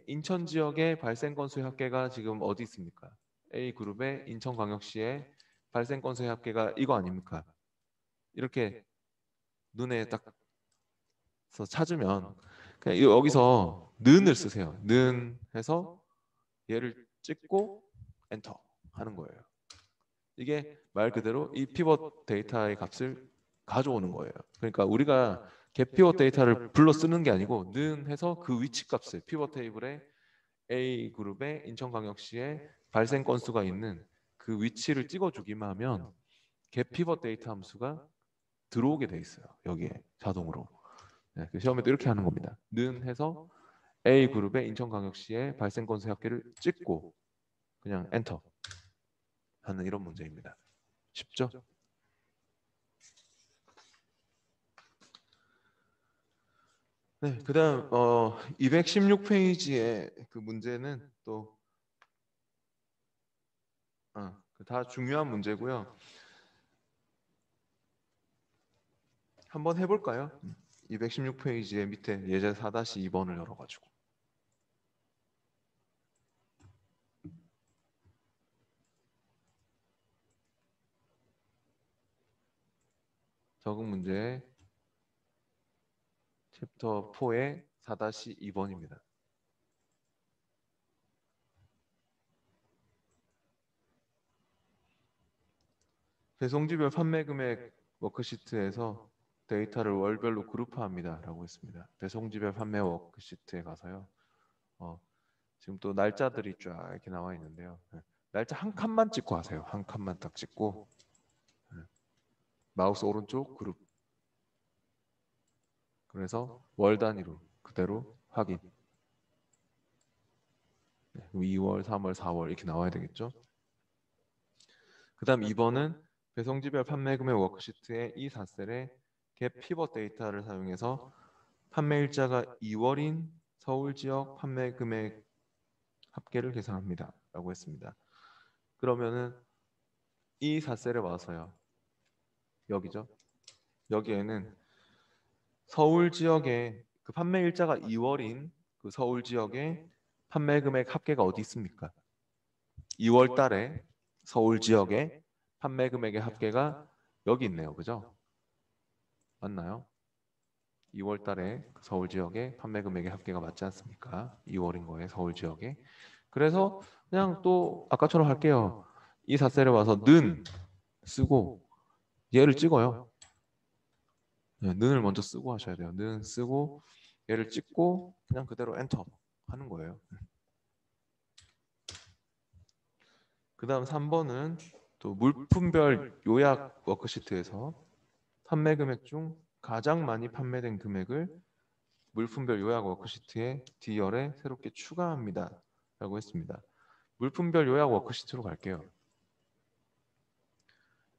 인천 지역의 발생 건수의 합계가 지금 어디 있습니까? A 그룹의 인천광역시의 발생 건수의 합계가 이거 아닙니까? 이렇게 눈에 딱 찾으면 그냥 여기서 는을 쓰세요. 는 해서 얘를 찍고 엔터 하는 거예요. 이게 말 그대로 이 피벗 데이터의 값을 가져오는 거예요. 그러니까 우리가 get 피벗 데이터를 불러 쓰는 게 아니고 는 해서 그 위치 값을 피벗 테이블에 A 그룹의 인천광역시에 발생 건수가 있는 그 위치를 찍어주기만 하면 get 피벗 데이터 함수가 들어오게 돼 있어요. 여기에 자동으로. 네, 그 시험에도 이렇게 하는 겁니다. 는 해서 A 그룹의 인천광역시의 발생 건수 합계를 찍고 그냥 엔터 하는 이런 문제입니다. 쉽죠? 네, 그다음 216페이지의 그 문제는 또 다 중요한 문제고요. 한번 해볼까요? 216페이지의 밑에 예제 4-2번을 열어가지고 적응 문제 챕터 4의 4-2번입니다. 배송지별 판매 금액 워크시트에서 데이터를 월별로 그룹화합니다. 라고 했습니다. 배송지별 판매 워크시트에 가서요. 어, 지금 또 날짜들이 쫙 이렇게 나와 있는데요. 네. 날짜 한 칸만 찍고 하세요. 한 칸만 딱 찍고 네. 마우스 오른쪽 그룹 그래서 월 단위로 그대로 확인. 네. 2월, 3월, 4월 이렇게 나와야 되겠죠. 그 다음 2번은 배송지별 판매 금액 워크시트의 이 4셀에 갭 피벗 데이터를 사용해서 판매 일자가 2월인 서울 지역 판매 금액 합계를 계산합니다. 라고 했습니다. 그러면은 이 4셀에 와서요. 여기죠. 여기에는 서울 지역의 그 판매 일자가 2월인 그 서울 지역의 판매 금액 합계가 어디 있습니까? 2월 달에 서울 지역의 판매 금액의 합계가 여기 있네요. 그죠? 맞나요? 2월 달에 서울 지역의 판매 금액의 합계가 맞지 않습니까? 2월인 거예요. 서울 지역에. 그래서 그냥 또 아까처럼 할게요. 이 삿셀에 와서 는 쓰고 얘를 찍어요. 네, 는을 먼저 쓰고 하셔야 돼요. 는 쓰고 얘를 찍고 그냥 그대로 엔터 하는 거예요. 그 다음 3번은 또 물품별 요약 워크시트에서 판매 금액 중 가장 많이 판매된 금액을 물품별 요약 워크시트에 D열에 새롭게 추가합니다. 라고 했습니다. 물품별 요약 워크시트로 갈게요.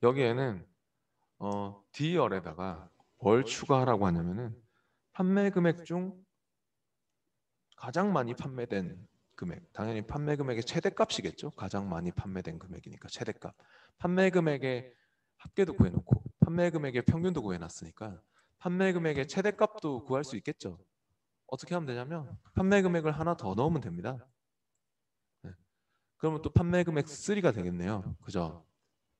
여기에는 D열에다가 뭘 추가하라고 하냐면은 판매 금액 중 가장 많이 판매된 금액, 당연히 판매 금액의 최대값이겠죠. 가장 많이 판매된 금액이니까 최대값. 판매 금액의 합계도 구해놓고 판매 금액의 평균도 구해놨으니까 판매 금액의 최대값도 구할 수 있겠죠. 어떻게 하면 되냐면 판매 금액을 하나 더 넣으면 됩니다. 네. 그러면 또 판매 금액 3가 되겠네요. 그죠?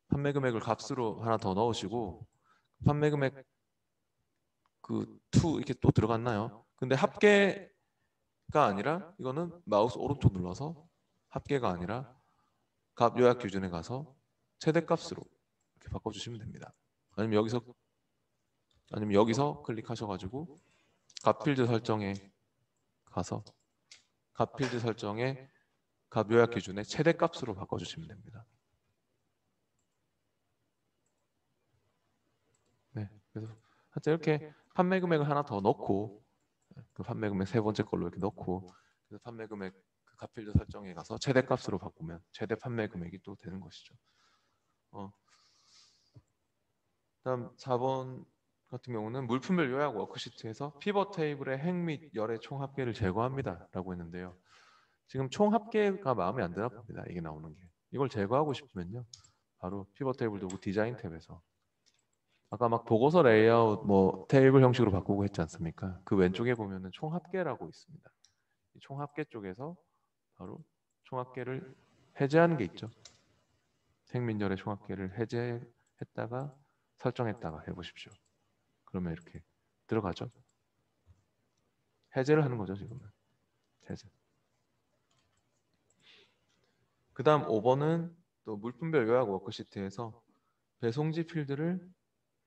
판매 금액을 값으로 하나 더 넣으시고 판매 금액 그 2 이렇게 또 들어갔나요? 근데 합계가 아니라 이거는 마우스 오른쪽 눌러서 합계가 아니라 값 요약 기준에 가서 최대값으로 이렇게 바꿔주시면 됩니다. 아니면 여기서 클릭하셔가지고 값 필드 설정에 가서 값 필드 설정에 값 요약 기준의 최대값으로 바꿔주시면 됩니다. 네, 그래서 하여튼 이렇게 판매 금액을 하나 더 넣고 그 판매 금액 세 번째 걸로 이렇게 넣고 그래서 판매 금액 그 값필드 설정에 가서 최대값으로 바꾸면 최대 판매 금액이 또 되는 것이죠. 다음 4번 같은 경우는 물품별 요약 워크시트에서 피벗 테이블의 행 및 열의 총 합계를 제거합니다 라고 했는데요. 지금 총 합계가 마음에 안 드나 봅니다. 이게 나오는 게. 이걸 제거하고 싶으면요. 바로 피벗 테이블 도구 디자인 탭에서 아까 막 보고서 레이아웃 뭐 테이블 형식으로 바꾸고 했지 않습니까? 그 왼쪽에 보면은 총 합계라고 있습니다. 이 총 합계 쪽에서 바로 총 합계를 해제하는 게 있죠. 생민열의 총 합계를 해제했다가 설정했다가 해보십시오. 그러면 이렇게 들어가죠. 해제를 하는 거죠, 지금은. 해제. 그 다음 5번은 또 물품별 요약 워크시트에서 배송지 필드를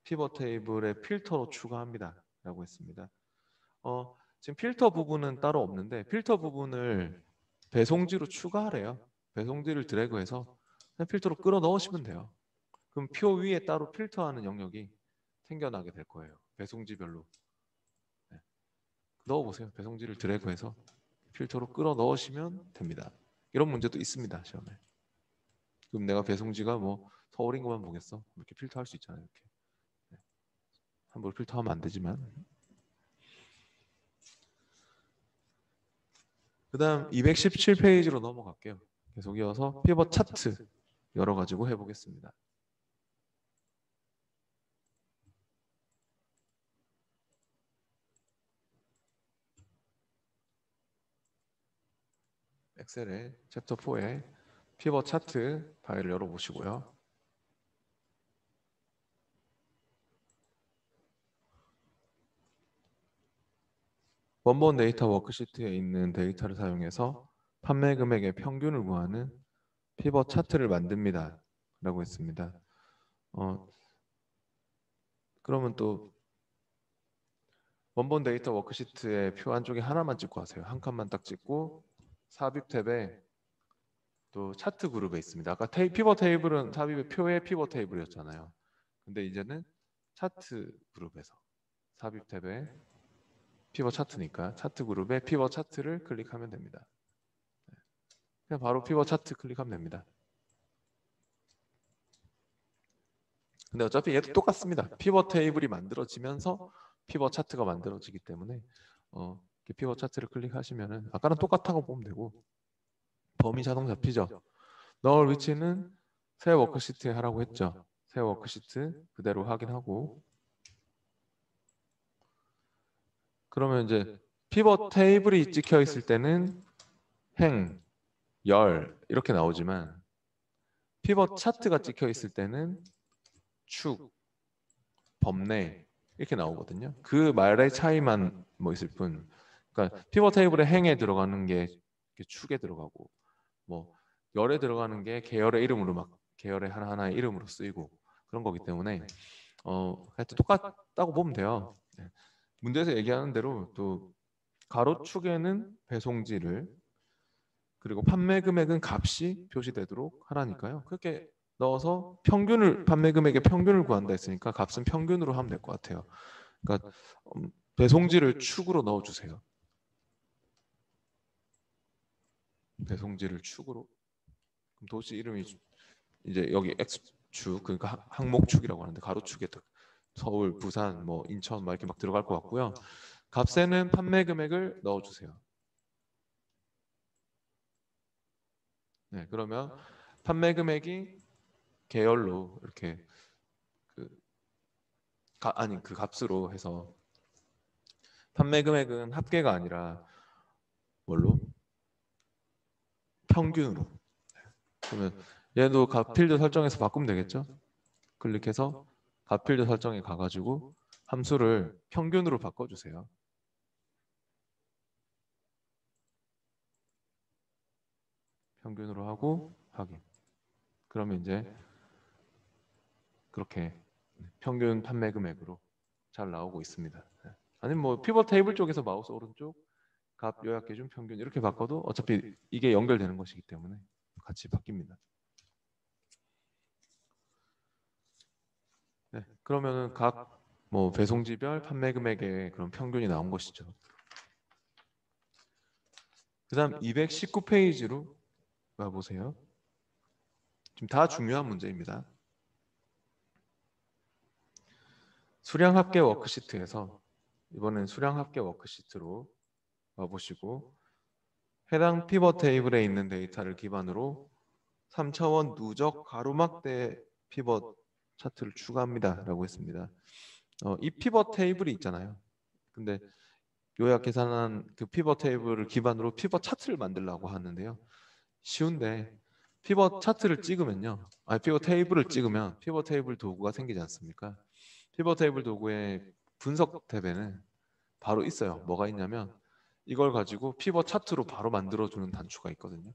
피벗 테이블의 필터로 추가합니다. 라고 했습니다. 지금 필터 부분은 따로 없는데 필터 부분을 배송지로 추가하래요. 배송지를 드래그해서 그냥 필터로 끌어 넣으시면 돼요. 그럼 표 위에 따로 필터하는 영역이 생겨나게 될 거예요. 배송지별로. 네. 넣어보세요. 배송지를 드래그해서 필터로 끌어 넣으시면 됩니다. 이런 문제도 있습니다. 시험에. 그럼 내가 배송지가 뭐 서울인 것만 보겠어? 이렇게 필터할 수 있잖아요. 이렇게. 네. 함부로 필터하면 안 되지만. 그 다음 217페이지로 넘어갈게요. 계속 이어서 피벗 차트 열어가지고 해보겠습니다. 엑셀의 챕터 4에 피벗 차트 파일을 열어보시고요. 원본 데이터 워크시트에 있는 데이터를 사용해서 판매 금액의 평균을 구하는 피벗 차트를 만듭니다. 라고 했습니다. 그러면 또 원본 데이터 워크시트의 표 안쪽에 하나만 찍고 하세요. 한 칸만 딱 찍고 삽입 탭에 또 차트 그룹에 있습니다. 아까 피벗 테이블은 삽입의 표의 피벗 테이블이었잖아요. 근데 이제는 차트 그룹에서 삽입 탭에 피벗 차트니까 차트 그룹에 피벗 차트를 클릭하면 됩니다. 그냥 바로 피벗 차트 클릭하면 됩니다. 근데 어차피 얘도 똑같습니다. 피벗 테이블이 만들어지면서 피벗 차트가 만들어지기 때문에 피벗 차트를 클릭하시면은 아까랑 똑같다고 보면 되고 범위 자동 잡히죠. 넣을 위치는 새 워크시트에 하라고 했죠. 새 워크시트 그대로 확인하고 그러면 이제 피벗 테이블이 찍혀 있을 때는 행, 열 이렇게 나오지만 피벗 차트가 찍혀 있을 때는 축, 범례 이렇게 나오거든요. 그 말의 차이만 뭐 있을 뿐. 그러니까 피벗 테이블에 행에 들어가는 게 축에 들어가고 뭐 열에 들어가는 게 계열의 이름으로 막 계열의 하나하나의 이름으로 쓰이고 그런 거기 때문에 하여튼 똑같다고 보면 돼요. 네. 문제에서 얘기하는 대로 또 가로축에는 배송지를 그리고 판매 금액은 값이 표시되도록 하라니까요. 그렇게 넣어서 평균을 판매 금액의 평균을 구한다 했으니까 값은 평균으로 하면 될 것 같아요. 그러니까 배송지를 축으로 넣어주세요. 배송지를 축으로. 그럼 도시 이름이 이제 여기 X축 그러니까 항목축이라고 하는데 가로축에 서울, 부산, 뭐 인천 막 이렇게 막 들어갈 것 같고요. 값에는 판매 금액을 넣어주세요. 네, 그러면 판매 금액이 계열로 이렇게 그 값으로 해서 판매 금액은 합계가 아니라 뭘로? 평균으로. 그러면 얘도 값 필드 설정해서 바꾸면 되겠죠? 클릭해서 값 필드 설정에 가가지고 함수를 평균으로 바꿔주세요. 평균으로 하고 확인. 그러면 이제 그렇게 평균 판매 금액으로 잘 나오고 있습니다. 아니면 뭐 피벗 테이블 쪽에서 마우스 오른쪽 값 요약 기준 평균 이렇게 바꿔도 어차피 이게 연결되는 것이기 때문에 같이 바뀝니다. 네, 그러면은 각 뭐 배송지별 판매 금액의 그런 평균이 나온 것이죠. 그다음 219페이지로 가보세요. 지금 다 중요한 문제입니다. 수량 합계 워크시트에서 이번엔 수량 합계 워크시트로 와보시고 해당 피벗 테이블에 있는 데이터를 기반으로 3차원 누적 가로막대 피벗 차트를 추가합니다 라고 했습니다. 이 피벗 테이블이 있잖아요. 근데 요약 계산한 그 피벗 테이블을 기반으로 피벗 차트를 만들려고 하는데요. 쉬운데 피벗 차트를 찍으면요. 피벗 테이블을 찍으면 피벗 테이블 도구가 생기지 않습니까? 피벗 테이블 도구의 분석 탭에는 바로 있어요. 뭐가 있냐면 이걸 가지고 피벗 차트로 바로 만들어주는 단추가 있거든요.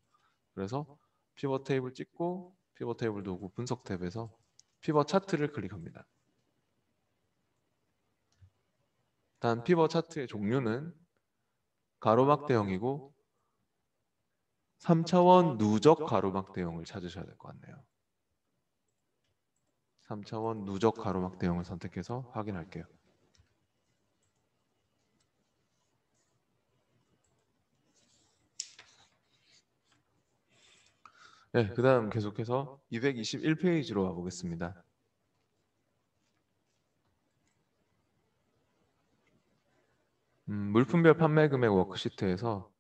그래서 피벗 테이블 찍고 피벗 테이블 도구 분석 탭에서 피벗 차트를 클릭합니다. 단 피벗 차트의 종류는 가로막대형이고 3차원 누적 가로막대형을 찾으셔야 될 것 같네요. 3차원 누적 가로막대형을 선택해서 확인할게요. 네, 그 다음 계속해서 221페이지로 와보겠습니다. 물품별 판매 금액 워크시트에서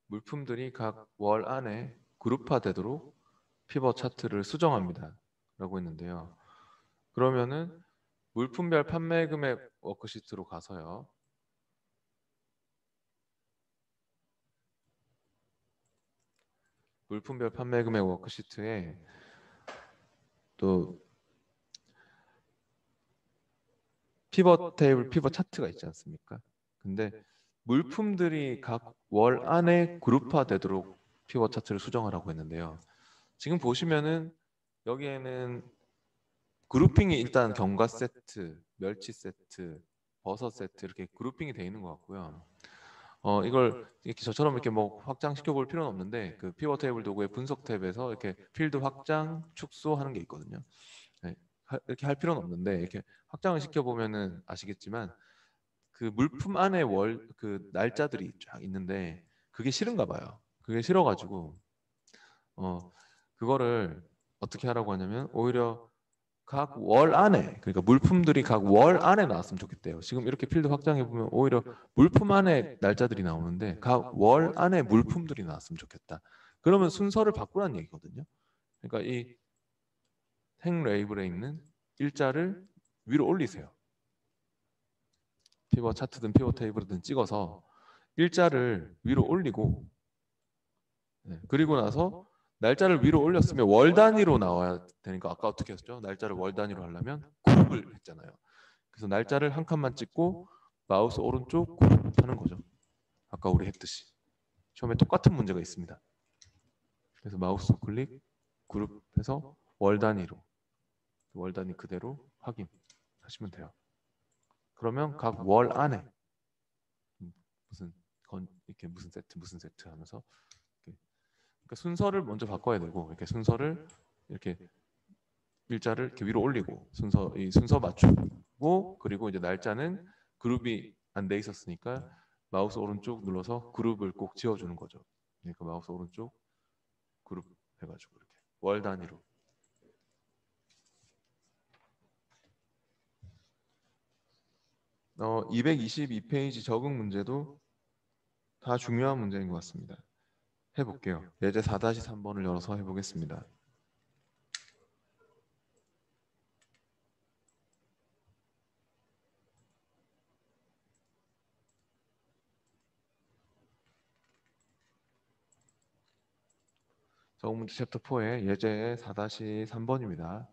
물품들이 각 월 안에 그룹화되도록 피벗 차트를 수정합니다. 라고 했는데요. 그러면은 물품별 판매 금액 워크시트로 가서요. 물품별 판매 금액 워크시트에 또 피벗 테이블, 피벗 차트가 있지 않습니까? 근데 물품들이 각 월 안에 그룹화되도록 피벗 차트를 수정하라고 했는데요. 지금 보시면은 여기에는 그룹핑이 일단 견과 세트, 멸치 세트, 버섯 세트 이렇게 그룹핑이 되어 있는 것 같고요. 이걸 이렇게 저처럼 이렇게 뭐 확장시켜 볼 필요는 없는데 그 피벗 테이블 도구의 분석 탭에서 이렇게 필드 확장, 축소하는 게 있거든요. 네, 이렇게 할 필요는 없는데 이렇게 확장을 시켜 보면은 아시겠지만 그 물품 안에 그 날짜들이 쫙 있는데 그게 싫은가 봐요. 그게 싫어가지고 그거를 어떻게 하라고 하냐면 오히려 각 월 안에 그러니까 물품들이 각 월 안에 나왔으면 좋겠대요. 지금 이렇게 필드 확장해 보면 오히려 물품 안에 날짜들이 나오는데 각 월 안에 물품들이 나왔으면 좋겠다. 그러면 순서를 바꾸라는 얘기거든요. 그러니까 이 행 레이블에 있는 일자를 위로 올리세요. 피벗 차트든 피벗 테이블이든 찍어서 일자를 위로 올리고, 네, 그리고 나서 날짜를 위로 올렸으면 월 단위로 나와야 되니까 아까 어떻게 했죠? 날짜를 월 단위로 하려면 그룹을 했잖아요. 그래서 날짜를 한 칸만 찍고 마우스 오른쪽 그룹 하는 거죠. 아까 우리 했듯이 처음에 똑같은 문제가 있습니다. 그래서 마우스 클릭 그룹해서 월 단위로, 월 단위 그대로 확인하시면 돼요. 그러면 각 월 안에 무슨 이렇게 무슨 세트 하면서 이렇게, 그러니까 순서를 먼저 바꿔야 되고, 이렇게 순서를 이렇게 일자를 이렇게 위로 올리고 이 순서 맞추고, 그리고 이제 날짜는 그룹이 안 돼 있었으니까 마우스 오른쪽 눌러서 그룹을 꼭 지워주는 거죠. 그러니까 마우스 오른쪽 그룹 해가지고 이렇게 월 단위로. 222페이지 적응 문제도 다 중요한 문제인 것 같습니다. 해볼게요. 예제 4-3번을 열어서 해보겠습니다. 적응 문제 챕터 4의 예제 4-3번입니다.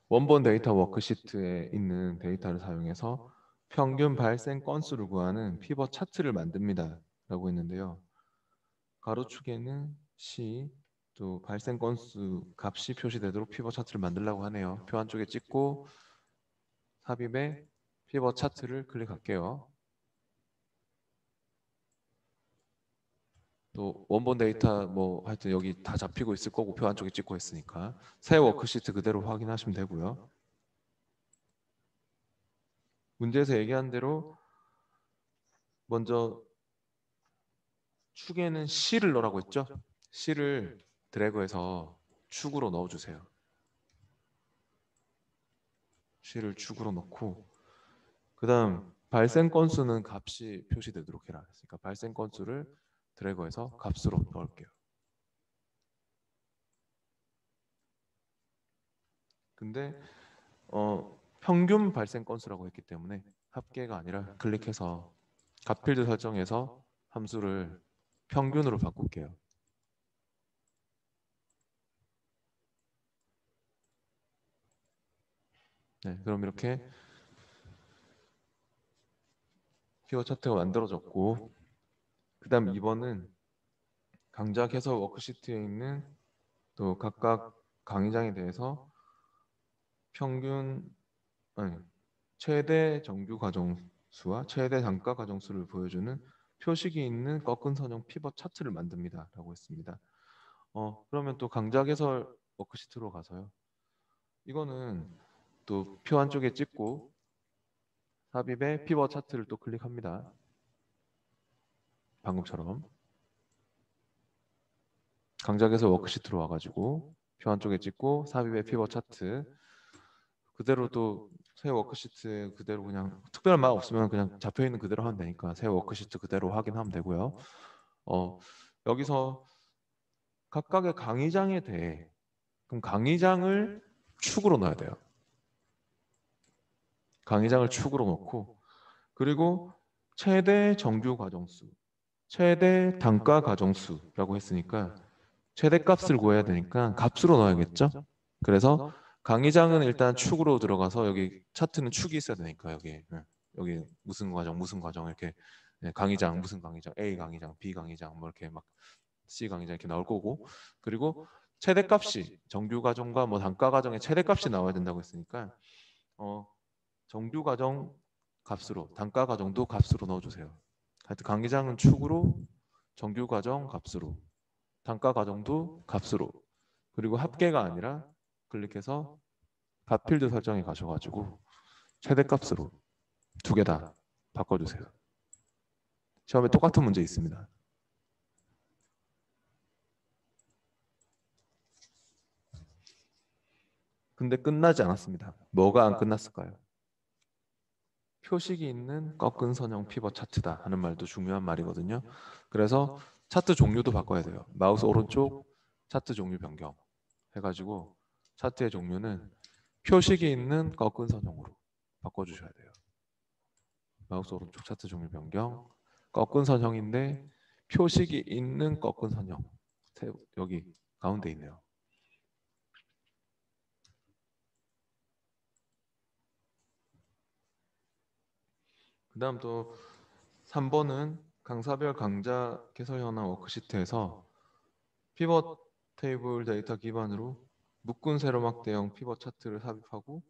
원본 데이터 워크시트에 있는 데이터를 사용해서 평균 발생 건수를 구하는 피벗 차트를 만듭니다 라고 했는데요. 가로축에는 C, 또 발생 건수 값이 표시되도록 피벗 차트를 만들려고 하네요. 표 안쪽에 찍고 삽입에 피벗 차트를 클릭할게요. 또 원본 데이터 뭐 하여튼 여기 다 잡히고 있을 거고, 표 안쪽에 찍고 했으니까 새 워크시트 그대로 확인하시면 되고요. 문제에서 얘기한 대로 먼저 축에는 C를 넣으라고 했죠. C를 드래그해서 축으로 넣어주세요. C를 축으로 넣고, 그 다음 발생 건수는 값이 표시되도록 해라. 그러니까 발생 건수를 드래그해서 값으로 넣을게요. 근데 평균 발생 건수라고 했기 때문에 합계가 아니라 클릭해서 값필드 설정해서 함수를 평균으로 바꿀게요. 네, 그럼 이렇게 피벗 차트가 만들어졌고, 그 다음 2번은 강좌 해석 워크시트에 있는 또 각각 강의장에 대해서 평균, 아니, 최대 정규 과정수와 최대 단가 과정수를 보여주는 표식이 있는 꺾은 선형 피벗 차트를 만듭니다 라고 했습니다. 그러면 또 강좌 개설 워크시트로 가서요. 이거는 또 표 한쪽에 찍고 삽입에 피벗 차트를 또 클릭합니다. 방금처럼 강좌 개설 워크시트로 와가지고 표 한쪽에 찍고 삽입에 피벗 차트 그대로, 또 새 워크시트 그대로 그냥 특별한 말 없으면 그냥 잡혀 있는 그대로 하면 되니까 새 워크시트 그대로 확인하면 되고요. 여기서 각각의 강의장에 대해, 그럼 강의장을 축으로 넣어야 돼요. 강의장을 축으로 넣고, 그리고 최대 정규 과정수, 최대 단가 과정수라고 했으니까 최대 값을 구해야 되니까 값으로 넣어야겠죠. 그래서 강의장은 일단 축으로 들어가서, 여기 차트는 축이 있어야 되니까 여기 무슨 과정 이렇게, 강의장 무슨 강의장, A 강의장, B 강의장 뭐 이렇게 막 C 강의장 이렇게 나올 거고, 그리고 최대값이 정규 과정과 뭐 단가 과정의 최대값이 나와야 된다고 했으니까 정규 과정 값으로, 단가 과정도 값으로 넣어주세요. 하여튼 강의장은 축으로, 정규 과정 값으로, 단가 과정도 값으로, 그리고 합계가 아니라 클릭해서 값필드 설정에 가셔가지고 최대값으로 두 개 다 바꿔주세요. 시험에 똑같은 문제 있습니다. 근데 끝나지 않았습니다. 뭐가 안 끝났을까요? 표식이 있는 꺾은 선형 피벗 차트다 하는 말도 중요한 말이거든요. 그래서 차트 종류도 바꿔야 돼요. 마우스 오른쪽 차트 종류 변경 해가지고 차트의 종류는 표식이 있는 꺾은 선형으로 바꿔주셔야 돼요. 마우스 오른쪽 차트 종류 변경. 꺾은 선형인데 표식이 있는 꺾은 선형. 여기 가운데 있네요. 그 다음 또 3번은 강사별 강좌 개설 현황 워크시트에서 피벗 테이블 데이터 기반으로 묶은 세로막 대형 피벗 차트를 삽입하고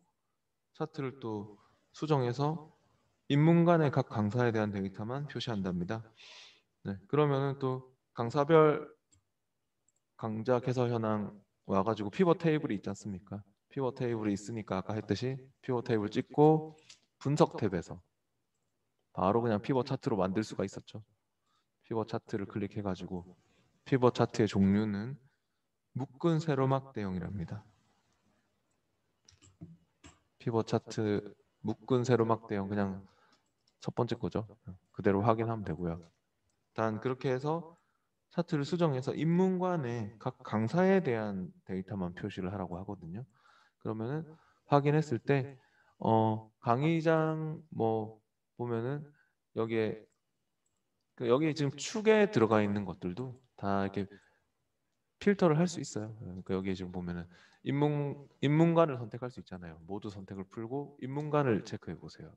차트를 또 수정해서 인문간의 각 강사에 대한 데이터만 표시한답니다. 네, 그러면은 또 강사별 강좌 개설 현황 와가지고 피벗 테이블이 있지 않습니까? 피벗 테이블이 있으니까 아까 했듯이 피벗 테이블 찍고 분석 탭에서 바로 그냥 피벗 차트로 만들 수가 있었죠. 피벗 차트를 클릭해가지고 피벗 차트의 종류는 묶은 세로막 대형이랍니다. 피벗 차트 묶은 세로막 대형 그냥 첫 번째 거죠. 그대로 확인하면 되고요. 일단 그렇게 해서 차트를 수정해서 인문관에 각 강사에 대한 데이터만 표시를 하라고 하거든요. 그러면은 확인했을 때 강의장 뭐 보면은 여기에 여기 지금 축에 들어가 있는 것들도 다 이렇게 필터를 할 수 있어요. 그러니까 여기에 지금 보면은 인문관을 선택할 수 있잖아요. 모두 선택을 풀고 인문관을 체크해 보세요.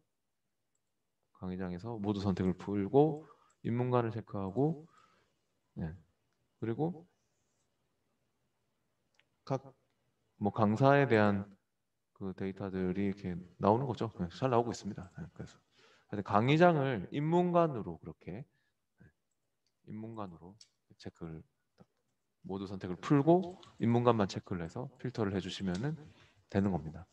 강의장에서 모두 선택을 풀고 인문관을 체크하고 네. 그리고 각 뭐 강사에 대한 그 데이터들이 이렇게 나오는 거죠. 네, 잘 나오고 있습니다. 네, 그래서 강의장을 인문관으로 그렇게 인문관으로 체크를 모두 선택을 풀고 인문관만 체크를 해서 필터를 해주시면은 되는 겁니다.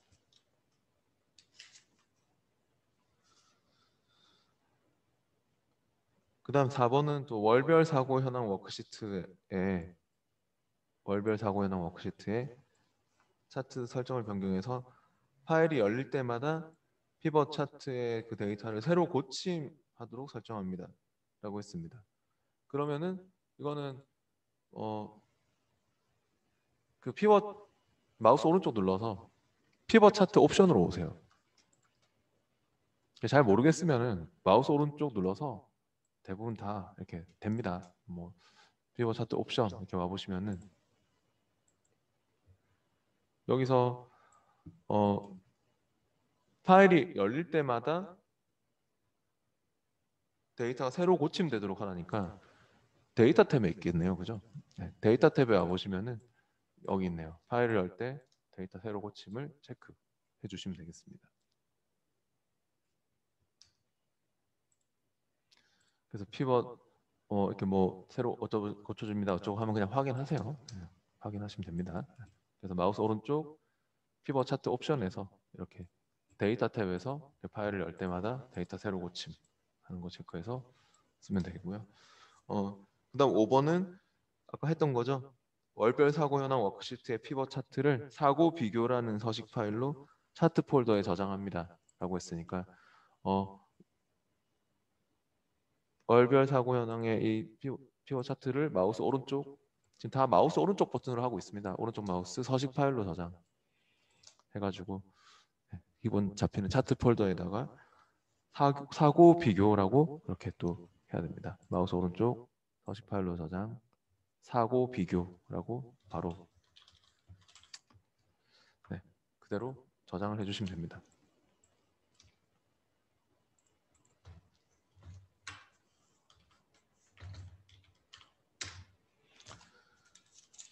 그다음 4번은 또 월별 사고 현황 워크시트에 차트 설정을 변경해서 파일이 열릴 때마다 피벗 차트의 그 데이터를 새로 고침하도록 설정합니다. 라고 했습니다. 그러면은 이거는 그 피벗 마우스 오른쪽 눌러서 피벗 차트 옵션으로 오세요. 잘 모르겠으면은 마우스 오른쪽 눌러서 대부분 다 이렇게 됩니다. 뭐 피벗 차트 옵션 이렇게 와 보시면은 여기서 파일이 열릴 때마다 데이터가 새로 고침되도록 하라니까 데이터 탭에 있겠네요, 그죠? 네, 데이터 탭에 와 보시면은 여기 있네요. 파일을 열 때 데이터 새로 고침을 체크해 주시면 되겠습니다. 그래서 피벗 이렇게 뭐 새로 어쩌고 고쳐줍니다 어쩌고 하면 그냥 확인하세요. 네, 확인하시면 됩니다. 그래서 마우스 오른쪽 피벗 차트 옵션에서 이렇게 데이터 탭에서 파일을 열 때마다 데이터 새로 고침 하는 거 체크해서 쓰면 되겠고요. 그다음 5번은 아까 했던 거죠. 월별 사고 현황 워크시트의 피벗 차트를 사고 비교라는 서식 파일로 차트 폴더에 저장합니다. 라고 했으니까 월별 사고 현황의 이 피벗 차트를 마우스 오른쪽 지금 다 마우스 오른쪽 버튼으로 하고 있습니다. 오른쪽 마우스 서식 파일로 저장 해가지고 기본 잡히는 차트 폴더에다가 사고 비교라고 이렇게 또 해야 됩니다. 마우스 오른쪽 서식 파일로 저장 사고 비교라고 바로 네, 그대로 저장을 해주시면 됩니다.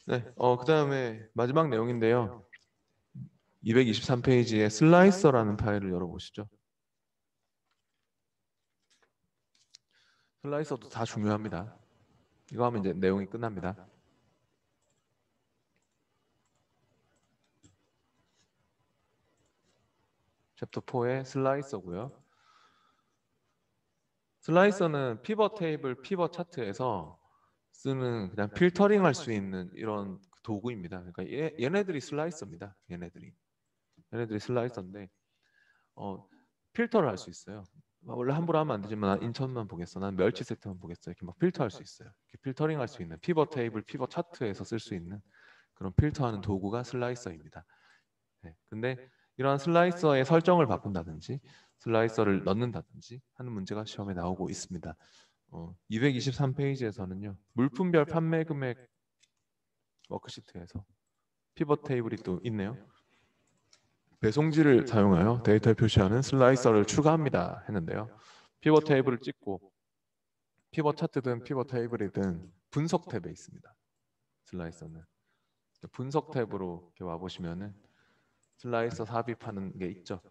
네, 그 다음에 마지막 내용인데요. 223페이지에 슬라이서라는 파일을 열어보시죠. 슬라이서도 다 중요합니다. 이거 하면 이제 내용이 끝납니다. 챕터 4의 슬라이서고요. 슬라이서는 피벗 테이블, 피벗 차트에서 쓰는 그냥 필터링 할 수 있는 이런 도구입니다. 그러니까 얘네들이 슬라이서입니다. 얘네들이 슬라이서인데 필터를 할 수 있어요. 원래 함부로 하면 안 되지만 난 인천만 보겠어. 난 멸치 세트만 보겠어. 이렇게 막 필터할 수 있어요. 이렇게 필터링 할 수 있는 피벗 테이블, 피벗 차트에서 쓸 수 있는 그런 필터하는 도구가 슬라이서입니다. 네, 근데 이러한 슬라이서의 설정을 바꾼다든지 슬라이서를 넣는다든지 하는 문제가 시험에 나오고 있습니다. 223페이지에서는요. 물품별 판매 금액 워크시트에서 피벗 테이블이 또 있네요. 배송지를 사용하여 데이터를 표시하는 슬라이서를 추가합니다 했는데요. 피벗 테이블을 찍고 피벗 차트든 피벗 테이블이든 분석 탭에 있습니다. 슬라이서는 분석 탭으로 이렇게 와 보시면은 슬라이서 삽입하는 게 있죠.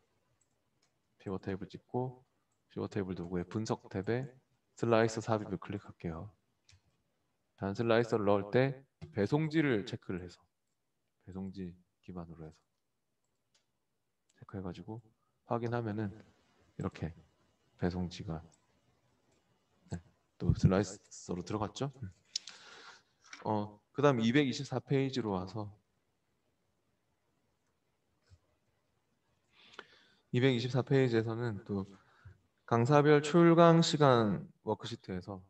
피벗 테이블 찍고 피벗 테이블 도구의 분석 탭에 슬라이서 삽입을 클릭할게요. 단 슬라이서를 넣을 때 배송지를 체크를 해서 배송지 기반으로 해서 체크해가지고 확인하면은 이렇게 배송지가 네, 또 슬라이서로 들어갔죠. 그다음 224페이지로 와서 224페이지에서는 또 강사별 출강 시간 워크시트에서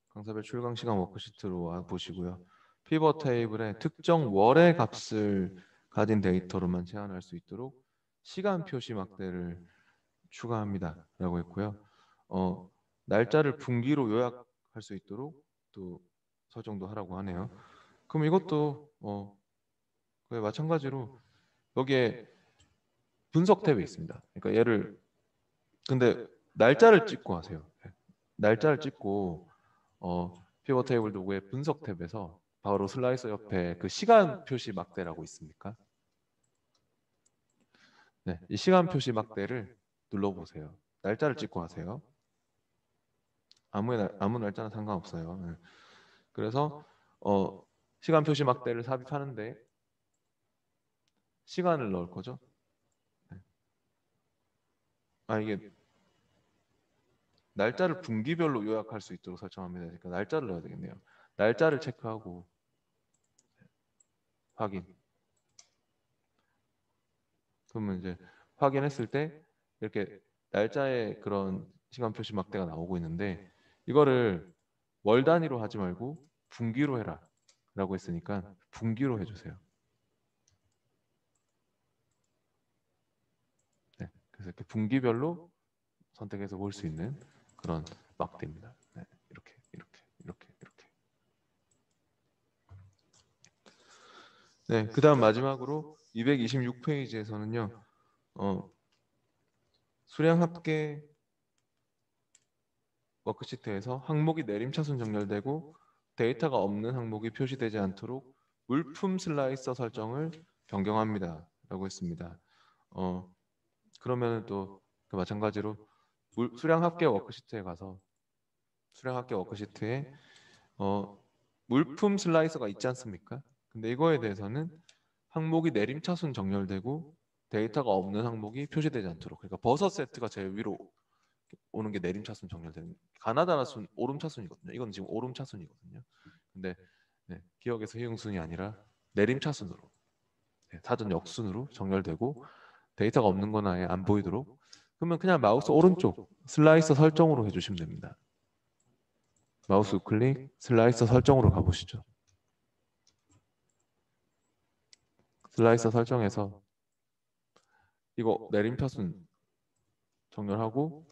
강사별 출강 시간 워크시트로 와 보시고요. 피벗 테이블에 특정 월의 값을 가진 데이터로만 제한할 수 있도록 시간 표시 막대를 추가합니다. 라고 했고요. 날짜를 분기로 요약할 수 있도록 또 설정도 하라고 하네요. 그럼 이것도 그에 마찬가지로 여기에 분석 탭에 있습니다. 그러니까 얘를 근데 날짜를 찍고 하세요. 날짜를 찍고 피벗 테이블 도구의 분석 탭에서 바로 슬라이서 옆에 그 시간 표시 막대라고 있습니까? 네, 이 시간 표시 막대를 눌러보세요. 날짜를 찍고 하세요. 아무 날짜나 상관없어요. 네. 그래서 시간 표시 막대를 삽입하는데 시간을 넣을 거죠. 네. 이게 날짜를 분기별로 요약할 수 있도록 설정합니다. 그러니까 날짜를 넣어야 되겠네요. 날짜를 체크하고 확인. 그러면 이제 확인했을 때 이렇게 날짜에 그런 시간 표시 막대가 나오고 있는데 이거를 월 단위로 하지 말고 분기로 해라 라고 했으니까 분기로 해주세요. 네, 그래서 이렇게 분기별로 선택해서 볼 수 있는 그런 막대입니다. 네, 이렇게 이렇게. 네, 그다음 마지막으로 226페이지에서는요. 수량 합계 워크시트에서 항목이 내림차순 정렬되고 데이터가 없는 항목이 표시되지 않도록 물품 슬라이서 설정을 변경합니다. 라고 했습니다. 그러면 또 그 마찬가지로 수량 합계 워크시트에 가서 수량 합계 워크시트에 물품 슬라이서가 있지 않습니까? 근데 이거에 대해서는 항목이 내림차순 정렬되고 데이터가 없는 항목이 표시되지 않도록 그러니까 버섯 세트가 제일 위로 오는 게 내림차순 정렬되는 가나다라순 오름차순이거든요. 이건 지금 오름차순이거든요. 근데 네, 기억에서 희응순이 아니라 내림차순으로 네, 사전 역순으로 정렬되고 데이터가 없는 건 아예 안 보이도록 그러면 그냥 마우스 오른쪽 슬라이서 설정으로 해주시면 됩니다. 마우스 우클릭 슬라이서 설정으로 가보시죠. 슬라이서 설정에서 이거 내림차순 정렬하고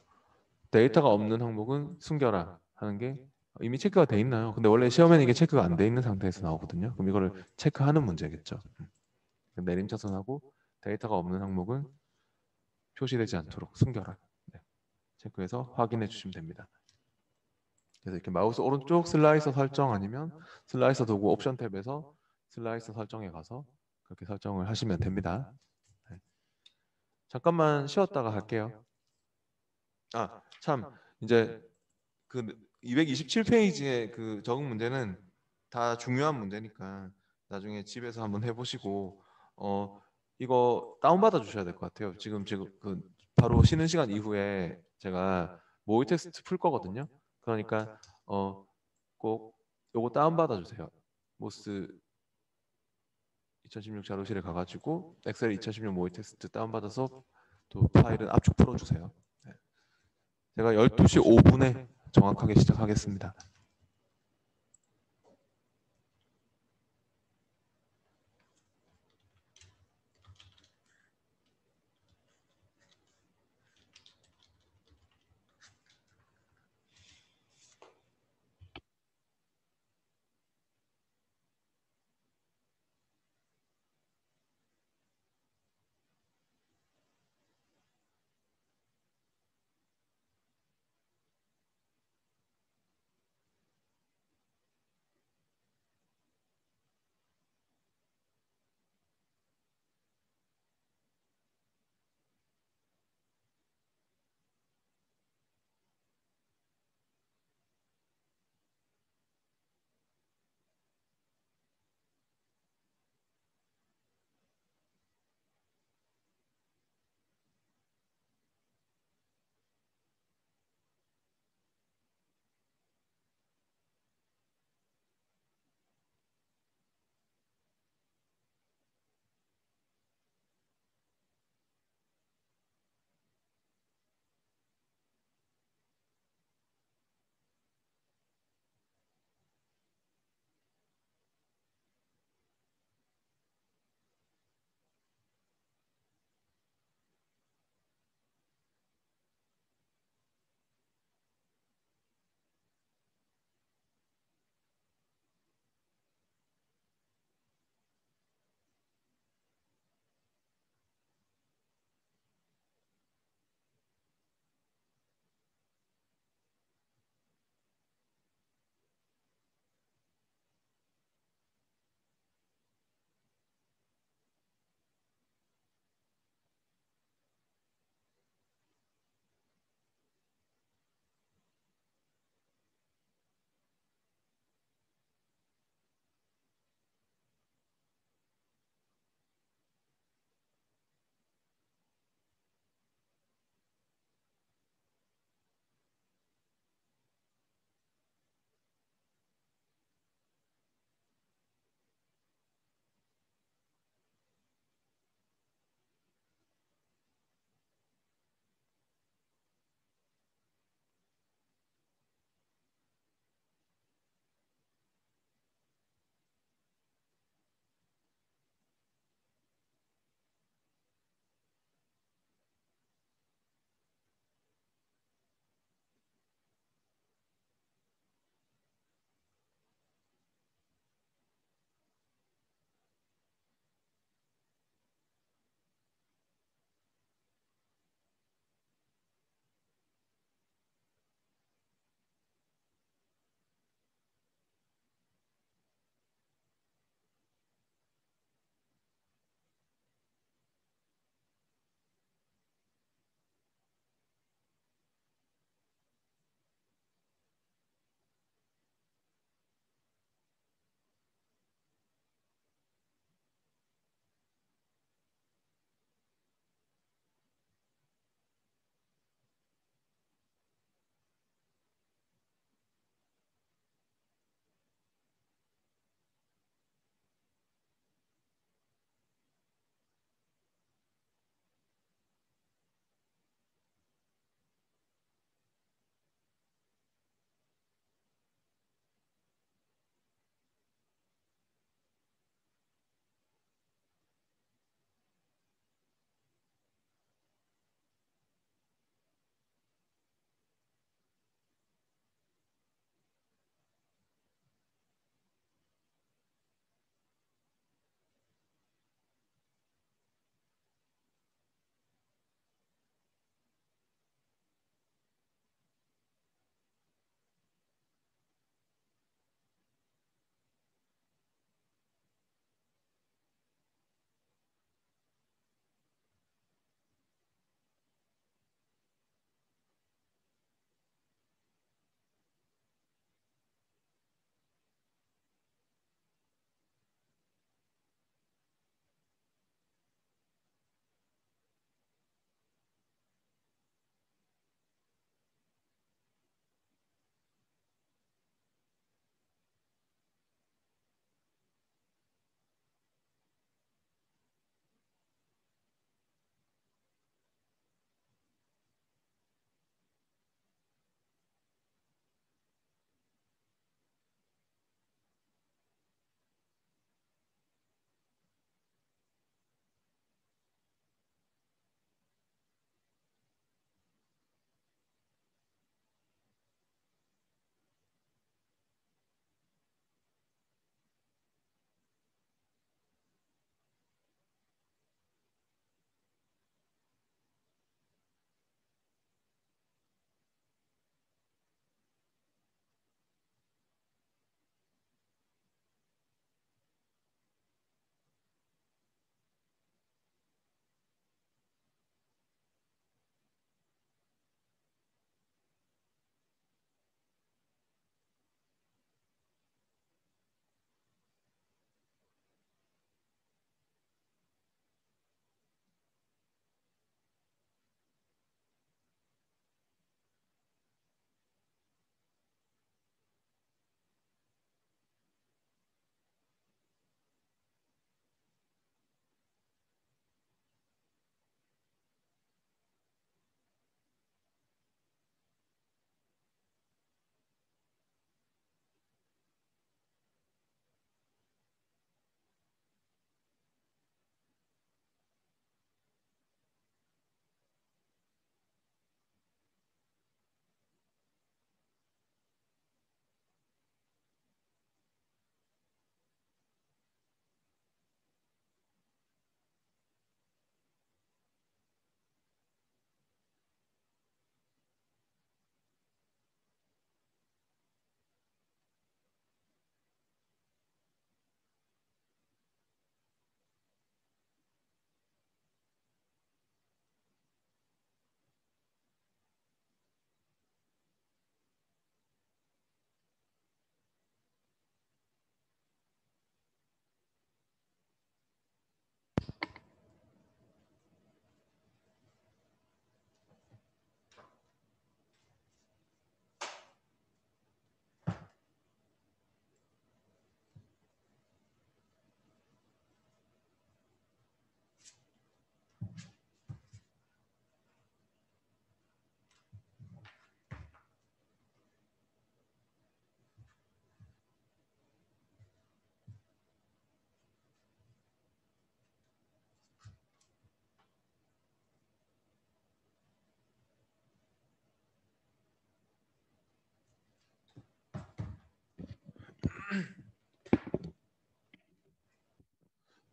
데이터가 없는 항목은 숨겨라 하는 게 이미 체크가 돼 있나요? 근데 원래 시험에는 이게 체크가 안 돼 있는 상태에서 나오거든요. 그럼 이거를 체크하는 문제겠죠. 내림차순하고 데이터가 없는 항목은 표시되지 않도록 숨겨라. 네. 체크해서 확인해 주시면 됩니다. 그래서 이렇게 마우스 오른쪽 슬라이서 설정 아니면 슬라이서 도구 옵션 탭에서 슬라이서 설정에 가서 그렇게 설정을 하시면 됩니다. 네. 잠깐만 쉬었다가 할게요. 참 이제 그 227페이지의 그 적응 문제는 다 중요한 문제니까 나중에 집에서 한번 해보시고 이거 다운받아 주셔야 될 것 같아요. 지금 그 바로 쉬는 시간 이후에 제가 모의 테스트 풀 거거든요. 그러니까 꼭 요거 다운받아 주세요. 모스 2016 자료실에 가가지고 엑셀 2016 모의 테스트 다운받아서 또 파일은 압축 풀어주세요. 네. 제가 12시 5분에 정확하게 시작하겠습니다.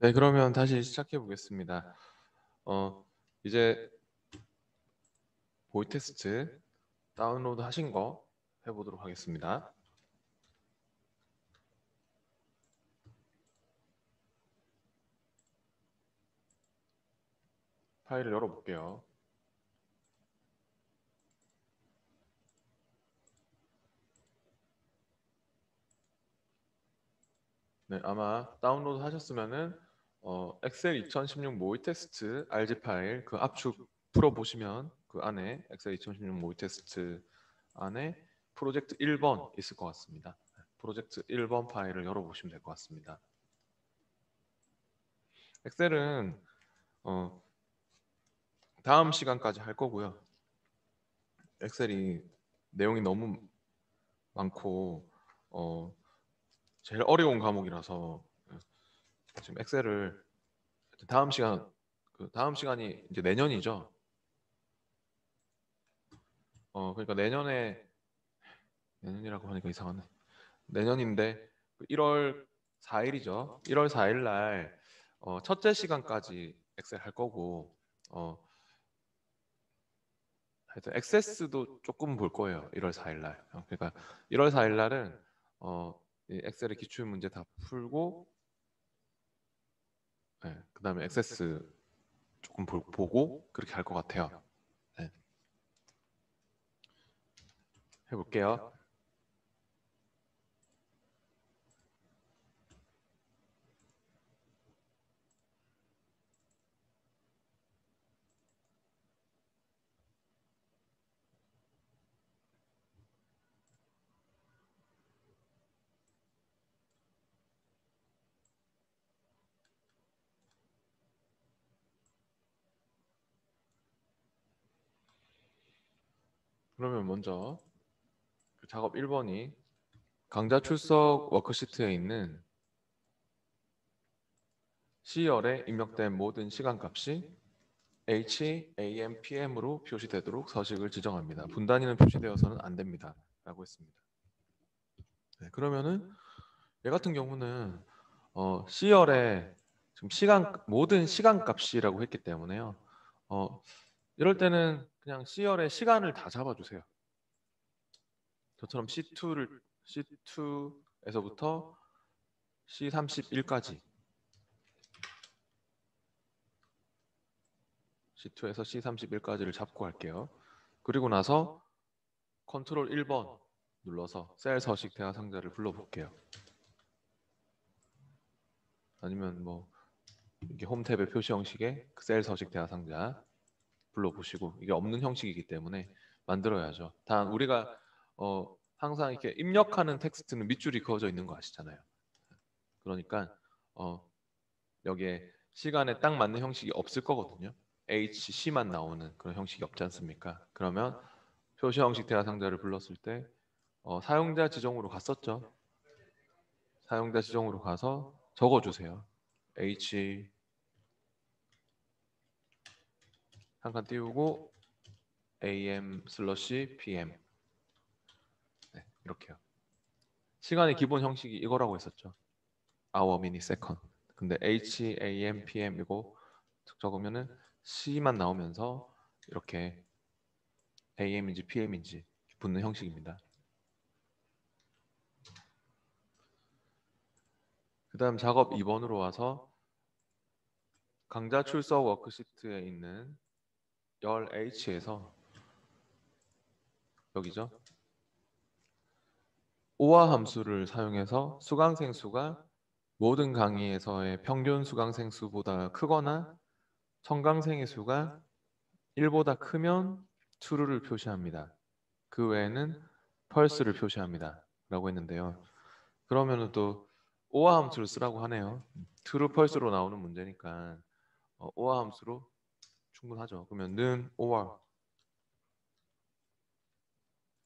네, 그러면 다시 시작해 보겠습니다. 이제 보이 테스트 다운로드 하신 거 해보도록 하겠습니다. 파일을 열어볼게요. 네, 아마 다운로드 하셨으면은 엑셀 2016 모의 테스트 RG 파일 그 압축 풀어보시면 그 안에 엑셀 2016 모의 테스트 안에 프로젝트 1번 있을 것 같습니다. 프로젝트 1번 파일을 열어보시면 될 것 같습니다. 엑셀은 다음 시간까지 할 거고요. 엑셀이 내용이 너무 많고 제일 어려운 과목이라서 지금 엑셀을 다음 시간 그 다음 시간이 이제 내년이죠. 그러니까 내년이라고 하니까 이상하네. 내년인데 1월 4일이죠. 1월 4일 날 첫째 시간까지 엑셀 할 거고 하여튼 액세스도 조금 볼 거예요. 1월 4일 날. 그러니까 1월 4일 날은 이 엑셀의 기출 문제 다 풀고 네, 그다음에 액세스 조금 보고 그렇게 할 것 같아요. 네, 해볼게요. 그러면 먼저 그 작업 1번이 강좌 출석 워크시트에 있는 C열에 입력된 모든 시간값이 H, AM, PM으로 표시되도록 서식을 지정합니다. 분단위는 표시되어서는 안 됩니다. 라고 했습니다. 네, 그러면은 얘 같은 경우는 C열에 지금 모든 시간값이라고 했기 때문에요. 이럴 때는 그냥 C열에 시간을 다 잡아주세요. 저처럼 C2에서부터 C31까지 C2에서 C31까지를 잡고 할게요. 그리고 나서 컨트롤 1번 눌러서 셀 서식 대화 상자를 불러볼게요. 아니면 뭐 이게 홈 탭의 표시 형식의 셀 서식 대화 상자 불러보시고 이게 없는 형식이기 때문에 만들어야죠. 단 우리가 항상 이렇게 입력하는 텍스트는 밑줄이 그어져 있는 거 아시잖아요. 그러니까 여기에 시간에 딱 맞는 형식이 없을 거거든요. HC만 나오는 그런 형식이 없지 않습니까? 그러면 표시 형식 대화 상자를 불렀을 때 사용자 지정으로 갔었죠. 사용자 지정으로 가서 적어주세요. H 한 칸 띄우고 AM 슬러시 PM 네, 이렇게요. 시간의 기본 형식이 이거라고 했었죠. hour, minute, second. 근데 H, AM, PM 이거 적으면은 C만 나오면서 이렇게 AM인지 PM인지 붙는 형식입니다. 그 다음 작업 2번으로 와서 강좌 출석 워크시트에 있는 열 H에서 여기죠. 오화 함수를 사용해서 수강생 수가 모든 강의에서의 평균 수강생 수보다 크거나 청강생의 수가 1보다 크면 true를 표시합니다. 그 외에는 false를 표시합니다. 라고 했는데요. 그러면은 또 오화 함수를 쓰라고 하네요. true, false로 나오는 문제니까 오화 함수로 충분하죠. 그러면 는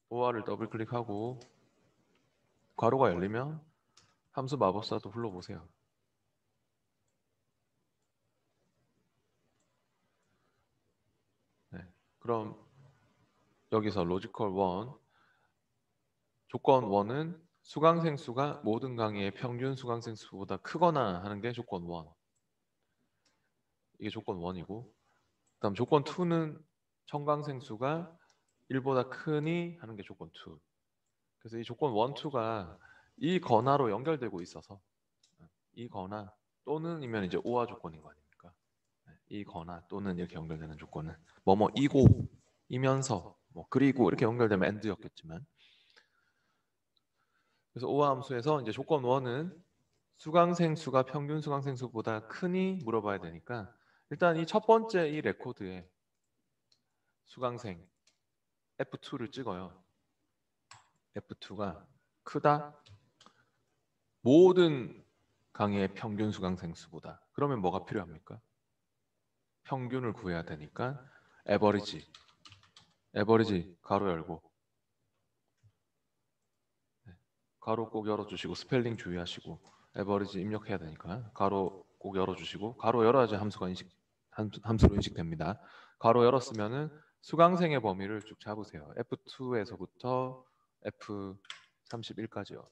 OR를 더블 클릭하고 괄호가 열리면 함수 마법사도 불러보세요. 네. 그럼 여기서 로지컬 1 조건 1은 수강생 수가 모든 강의의 평균 수강생 수보다 크거나 하는 게 조건 1. 이게 조건 1이고, 그다음 조건 2는 청강생수가 1보다 크니 하는 게 조건 2. 그래서 이 조건 1, 2가 이 건화로 연결되고 있어서 이 건화 또는이면 이제 오화 조건인 거 아닙니까? 이 건화 또는 이렇게 연결되는 조건은 뭐뭐 이고 이면서 뭐 그리고 이렇게 연결되면 AND였겠지만, 그래서 오화 함수에서 이제 조건 1은 수강생수가 평균 수강생수보다 크니 물어봐야 되니까, 일단 이 첫 번째 이 레코드에 수강생 F2를 찍어요. F2가 크다 모든 강의의 평균 수강생수보다. 그러면 뭐가 필요합니까? 평균을 구해야 되니까 에버리지 가로 열고, 가로 꼭 열어주시고 스펠링 주의하시고, 에버리지 입력해야 되니까 가로 꼭 열어주시고, 가로 열어야지 함수로 인식됩니다. 가로 열었으면은 수강생의 범위를 쭉 잡으세요. F2에서부터 F31까지요.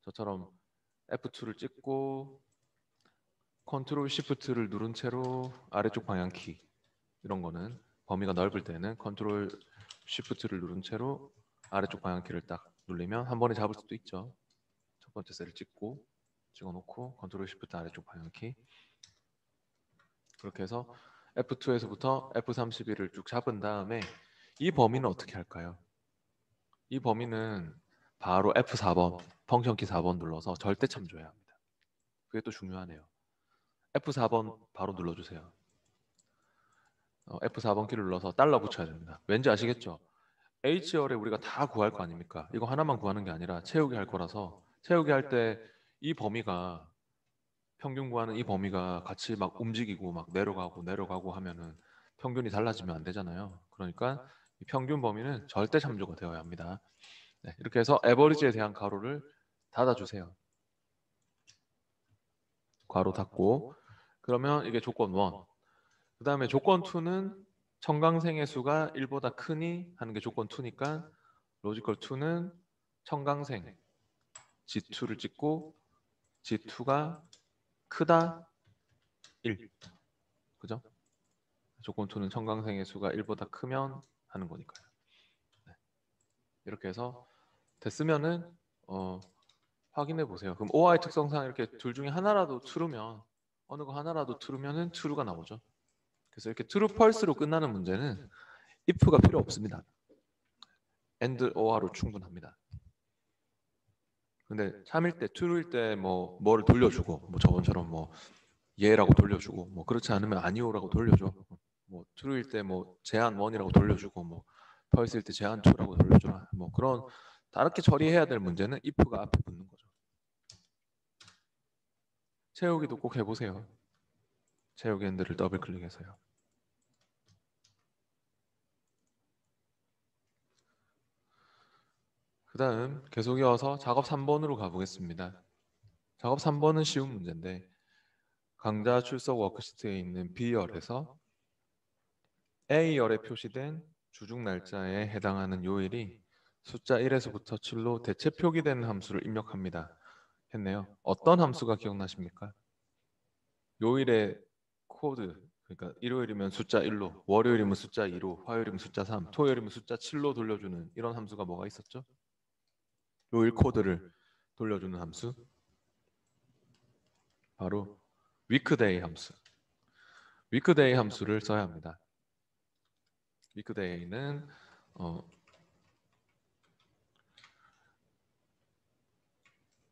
저처럼 F2를 찍고 컨트롤 시프트를 누른 채로 아래쪽 방향키, 이런 거는 범위가 넓을 때는 컨트롤 시프트를 누른 채로 아래쪽 방향키를 딱 눌리면 한 번에 잡을 수도 있죠. 첫 번째 셀을 찍어놓고 컨트롤 시프트 아래쪽 방향키, 그렇게 해서 F2에서부터 F31을 쭉 잡은 다음에 이 범위는 어떻게 할까요? 이 범위는 바로 F4번 펑션키 4번 눌러서 절대 참조해야 합니다. 그게 또 중요하네요. F4번 바로 눌러주세요. F4번 키를 눌러서 달러 붙여야 됩니다. 왠지 아시겠죠? HR에 우리가 다 구할 거 아닙니까? 이거 하나만 구하는 게 아니라 채우기 할 거라서, 채우기 할 때 이 범위가, 평균 구하는 이 범위가 같이 막 움직이고 막 내려가고 하면은 평균이 달라지면 안 되잖아요. 그러니까 이 평균 범위는 절대 참조가 되어야 합니다. 네, 이렇게 해서 에버리지에 대한 가로를 닫아주세요. 괄호 닫고, 그러면 이게 조건 1. 그 다음에 조건 2는 청강생의 수가 1보다 크니 하는 게 조건 2니까 로지컬 2는 청강생 G2를 찍고 G2가 크다 1. 그죠? 조건 2는 청강생의 수가 1보다 크면 하는 거니까요. 네. 이렇게 해서 됐으면은 확인해 보세요. 그럼 OI 특성상 이렇게 둘 중에 하나라도 true면, 어느 거 하나라도 true면은 true가 나오죠. 그래서 이렇게 true false로 끝나는 문제는 if가 필요 없습니다. and or로 충분합니다. 근데 참일 때, true일 때 뭐를 돌려주고, 뭐 저번처럼 뭐 예라고 돌려주고, 뭐 그렇지 않으면 아니오라고 돌려줘. 뭐 true일 때 뭐 제한 1이라고 돌려주고, 뭐 false일 때 제한 2라고 돌려줘라. 뭐 그런 다르게 처리해야 될 문제는 if가 앞에 붙는 거죠. 채우기도 꼭 해보세요. 채우기 핸들을 더블 클릭해서요. 그 다음 계속 이어서 작업 3번으로 가보겠습니다. 작업 3번은 쉬운 문제인데, 강좌 출석 워크시트에 있는 B열에서 A열에 표시된 주중 날짜에 해당하는 요일이 숫자 1에서부터 7로 대체 표기되는 함수를 입력합니다. 했네요. 어떤 함수가 기억나십니까? 요일의 코드, 그러니까 일요일이면 숫자 1로, 월요일이면 숫자 2로, 화요일이면 숫자 3, 토요일이면 숫자 7로 돌려주는 이런 함수가 뭐가 있었죠? 요일 코드를 돌려주는 함수, 바로 weekday 함수. weekday 함수를 써야 합니다. weekday는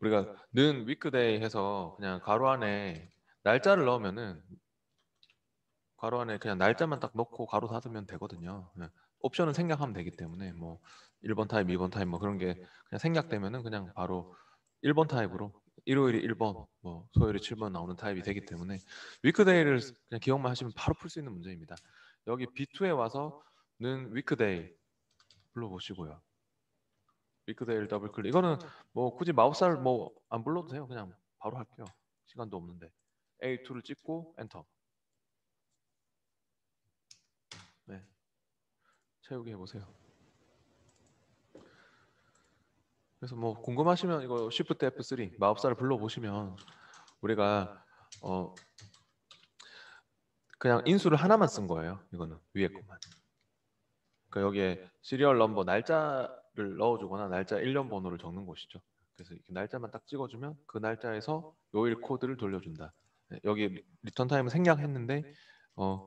우리가 는 weekday 해서 그냥 가로 안에 날짜를 넣으면은, 가로 안에 그냥 날짜만 딱 넣고 가로 닫으면 되거든요. 옵션은 생략하면 되기 때문에 뭐 1번 타입, 2번 타입 뭐 그런 게 그냥 생략되면은 그냥 바로 1번 타입으로, 일요일이 1번, 뭐 토요일이 7번 나오는 타입이 되기 때문에 위크데이를 그냥 기억만 하시면 바로 풀 수 있는 문제입니다. 여기 B2에 와서는 위크데이 불러보시고요. 위크데이를 더블 클릭. 이거는 뭐 굳이 마우스를 뭐 안 불러도 돼요. 그냥 바로 할게요. 시간도 없는데. A2를 찍고 엔터. 네, 채우기 해보세요. 그래서 뭐 궁금하시면 이거 Shift F3 마법사를 불러보시면 우리가 그냥 인수를 하나만 쓴 거예요. 이거는 위에 것만. 그러니까 여기에 시리얼 넘버 날짜를 넣어주거나 날짜 일련 번호를 적는 곳이죠. 그래서 이렇게 날짜만 딱 찍어주면 그 날짜에서 요일 코드를 돌려준다. 네, 여기 리턴 타임은 생략했는데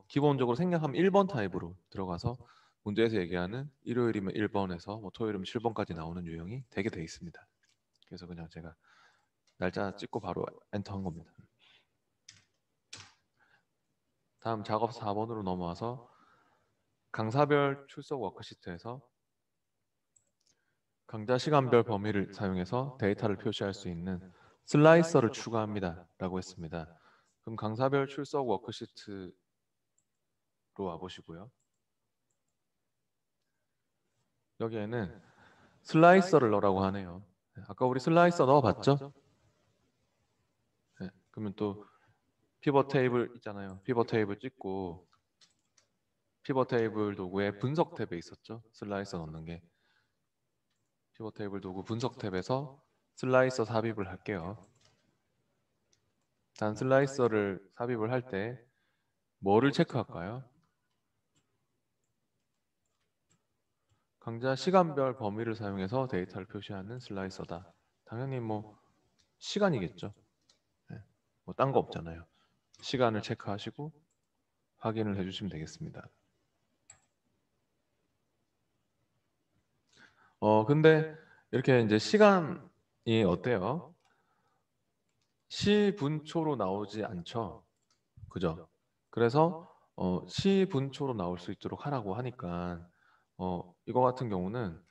기본적으로 생략하면 1번 타입으로 들어가서 문제에서 얘기하는 일요일이면 1번에서 뭐 토요일이면 7번까지 나오는 유형이 되게 돼 있습니다. 그래서 그냥 제가 날짜 찍고 바로 엔터한 겁니다. 다음 작업 4번으로 넘어와서 강사별 출석 워크시트에서 강좌 시간별 범위를 사용해서 데이터를 표시할 수 있는 슬라이서를 추가합니다 라고 했습니다. 그럼 강사별 출석 워크시트로 와보시고요. 여기에는 슬라이서를 넣으라고 하네요. 아까 우리 슬라이서 넣어봤죠? 네, 그러면 또 피벗 테이블 있잖아요. 피벗 테이블 찍고 피벗 테이블 도구에 분석 탭에 있었죠. 슬라이서 넣는 게. 피벗 테이블 도구 분석 탭에서 슬라이서 삽입을 할게요. 단 슬라이서를 삽입을 할 때 뭐를 체크할까요? 강좌 시간별 범위를 사용해서 데이터를 표시하는 슬라이서다. 당연히 뭐 시간이겠죠. 네. 뭐 딴 거 없잖아요. 시간을 체크하시고 확인을 해주시면 되겠습니다. 근데 이렇게 이제 시간이 어때요? 시분초로 나오지 않죠. 그죠? 그래서 시분초로 나올 수 있도록 하라고 하니까 이거 같은 경우는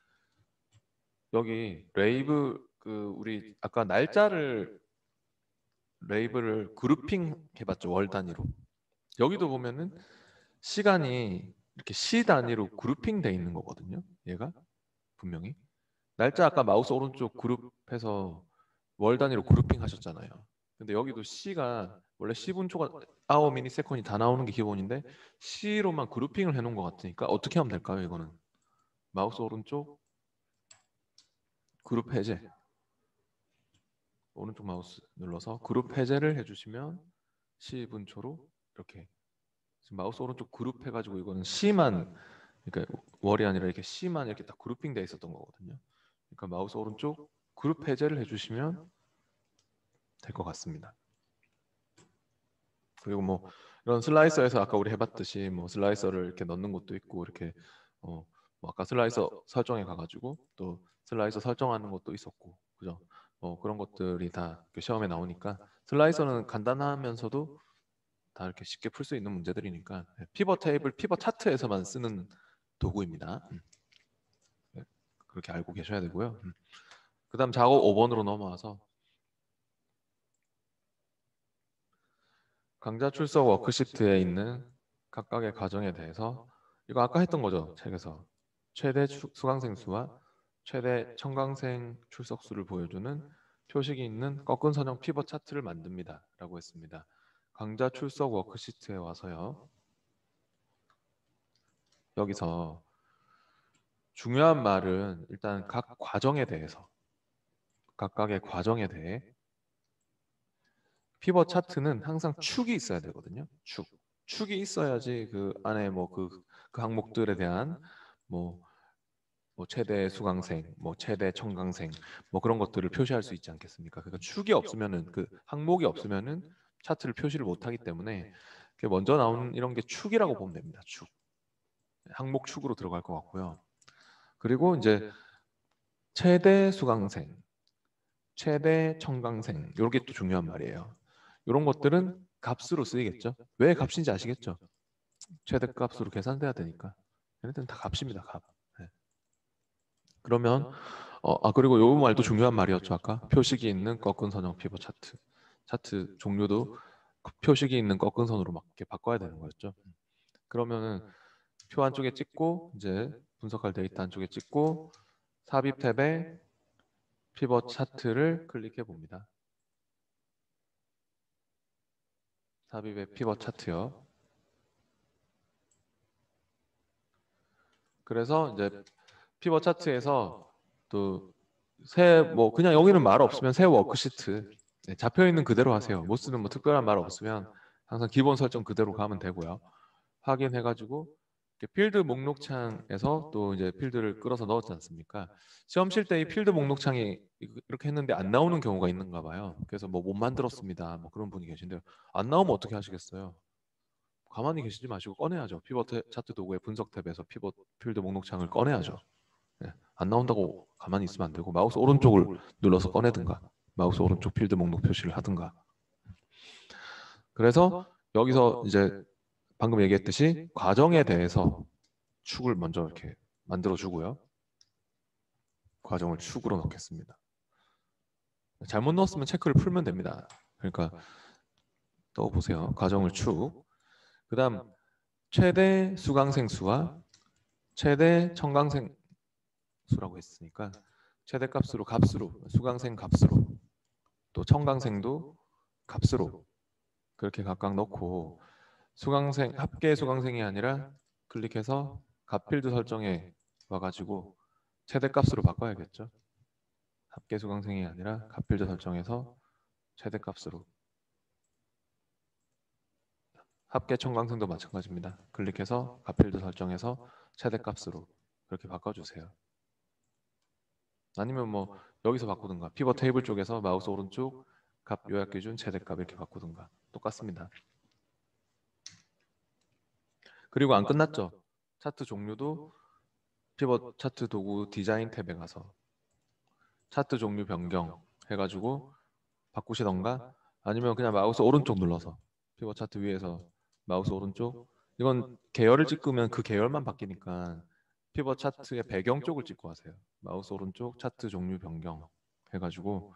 여기 레이블 그 우리 아까 날짜를 레이블을 그룹핑 해봤죠. 월 단위로. 여기도 보면은 시간이 이렇게 시 단위로 그룹핑 돼 있는 거거든요. 얘가 분명히 날짜 아까 마우스 오른쪽 그룹해서 월 단위로 그룹핑 하셨잖아요. 근데 여기도 C가 원래 C분초가 9 미니세컨이 다 나오는 게 기본인데 C로만 그룹핑을 해놓은 것 같으니까 어떻게 하면 될까요? 이거는 마우스 오른쪽 그룹 해제 오른쪽 마우스 눌러서 그룹 해제를 해주시면 C분초로 이렇게 지금 마우스 오른쪽 그룹 해가지고 이거는 C만 그러니까 월이 아니라 이렇게 C만 이렇게 딱 그룹핑 돼 있었던 거거든요. 그러니까 마우스 오른쪽 그룹 해제를 해주시면 될 것 같습니다. 그리고 뭐 이런 슬라이서에서 아까 우리 해봤듯이 뭐 슬라이서를 이렇게 넣는 것도 있고 이렇게 뭐 아까 슬라이서 설정에 가가지고 또 슬라이서 설정하는 것도 있었고 그죠? 그런 것들이 다 시험에 나오니까 슬라이서는 간단하면서도 다 이렇게 쉽게 풀 수 있는 문제들이니까 피벗 테이블, 피벗 차트에서만 쓰는 도구입니다. 네, 그렇게 알고 계셔야 되고요. 그다음 작업 5번으로 넘어와서 강좌 출석 워크시트에 있는 각각의 과정에 대해서 이거 아까 했던 거죠. 책에서 최대 수강생 수와 최대 청강생 출석 수를 보여주는 표식이 있는 꺾은 선형 피벗 차트를 만듭니다 라고 했습니다. 강좌 출석 워크시트에 와서요. 여기서 중요한 말은 일단 각 과정에 대해서 각각의 과정에 대해 피벗 차트는 항상 축이 있어야 되거든요. 축이 있어야지 그 안에 뭐 그 항목들에 대한 뭐, 뭐 최대 수강생, 뭐 최대 청강생, 뭐 그런 것들을 표시할 수 있지 않겠습니까? 그러니까 축이 없으면은 그 항목이 없으면은 차트를 표시를 못하기 때문에 먼저 나오는 이런 게 축이라고 보면 됩니다. 축 항목 축으로 들어갈 것 같고요. 그리고 이제 최대 수강생, 최대 청강생 이게 또 중요한 말이에요. 이런 것들은 값으로 쓰이겠죠. 왜 값인지 아시겠죠? 최대값으로 계산돼야 되니까. 얘네들은 다 값입니다. 값. 네. 그러면 그리고 요 말도 중요한 말이었죠. 아까 표식이 있는 꺾은 선형 피벗 차트. 차트 종류도 표식이 있는 꺾은 선으로 막 이렇게 바꿔야 되는 거였죠. 그러면은 표 한쪽에 찍고 이제 분석할 데이터 한쪽에 찍고 삽입 탭에 피벗 차트를 클릭해 봅니다. 삽입의 피벗 차트요. 그래서 이제 피벗 차트에서 또 새 뭐 그냥 여기는 말 없으면 새 워크시트 잡혀 있는 그대로 하세요. 못 쓰는 뭐 특별한 말 없으면 항상 기본 설정 그대로 가면 되고요. 확인해가지고 필드 목록창에서 또 이제 필드를 끌어서 넣었지 않습니까? 시험 칠 때 이 필드 목록창이 이렇게 했는데 안 나오는 경우가 있는가 봐요. 그래서 뭐 못 만들었습니다. 뭐 그런 분이 계신데요. 안 나오면 어떻게 하시겠어요? 가만히 계시지 마시고 꺼내야죠. 피벗 차트 도구의 분석 탭에서 피벗 필드 목록창을 꺼내야죠. 네. 안 나온다고 가만히 있으면 안 되고 마우스 오른쪽을 눌러서 꺼내든가 마우스 오른쪽 필드 목록 표시를 하든가. 그래서 여기서 이제 방금 얘기했듯이 과정에 대해서 축을 먼저 이렇게 만들어 주고요. 과정을 축으로 넣겠습니다. 잘못 넣었으면 체크를 풀면 됩니다. 그러니까 떠보세요. 과정을 축. 그다음 최대 수강생 수와 최대 청강생 수라고 했으니까 최대 값으로 수강생 값으로 또 청강생도 값으로 그렇게 각각 넣고 수강생 합계 수강생이 아니라 클릭해서 값필드 설정에 와가지고 최대 값으로 바꿔야겠죠. 합계 수강생이 아니라 값필드 설정에서 최대 값으로. 합계 청강생도 마찬가지입니다. 클릭해서 값필드 설정에서 최대 값으로 그렇게 바꿔주세요. 아니면 뭐 여기서 바꾸든가 피벗 테이블 쪽에서 마우스 오른쪽 값 요약 기준 최대값 이렇게 바꾸든가 똑같습니다. 그리고 안 끝났죠. 차트 종류도 피벗 차트 도구 디자인 탭에 가서 차트 종류 변경 해가지고 바꾸시던가 아니면 그냥 마우스 오른쪽 눌러서 피벗 차트 위에서 마우스 오른쪽 이건 계열을 찍으면 그 계열만 바뀌니까 피벗 차트의 배경 쪽을 찍고 하세요. 마우스 오른쪽 차트 종류 변경 해가지고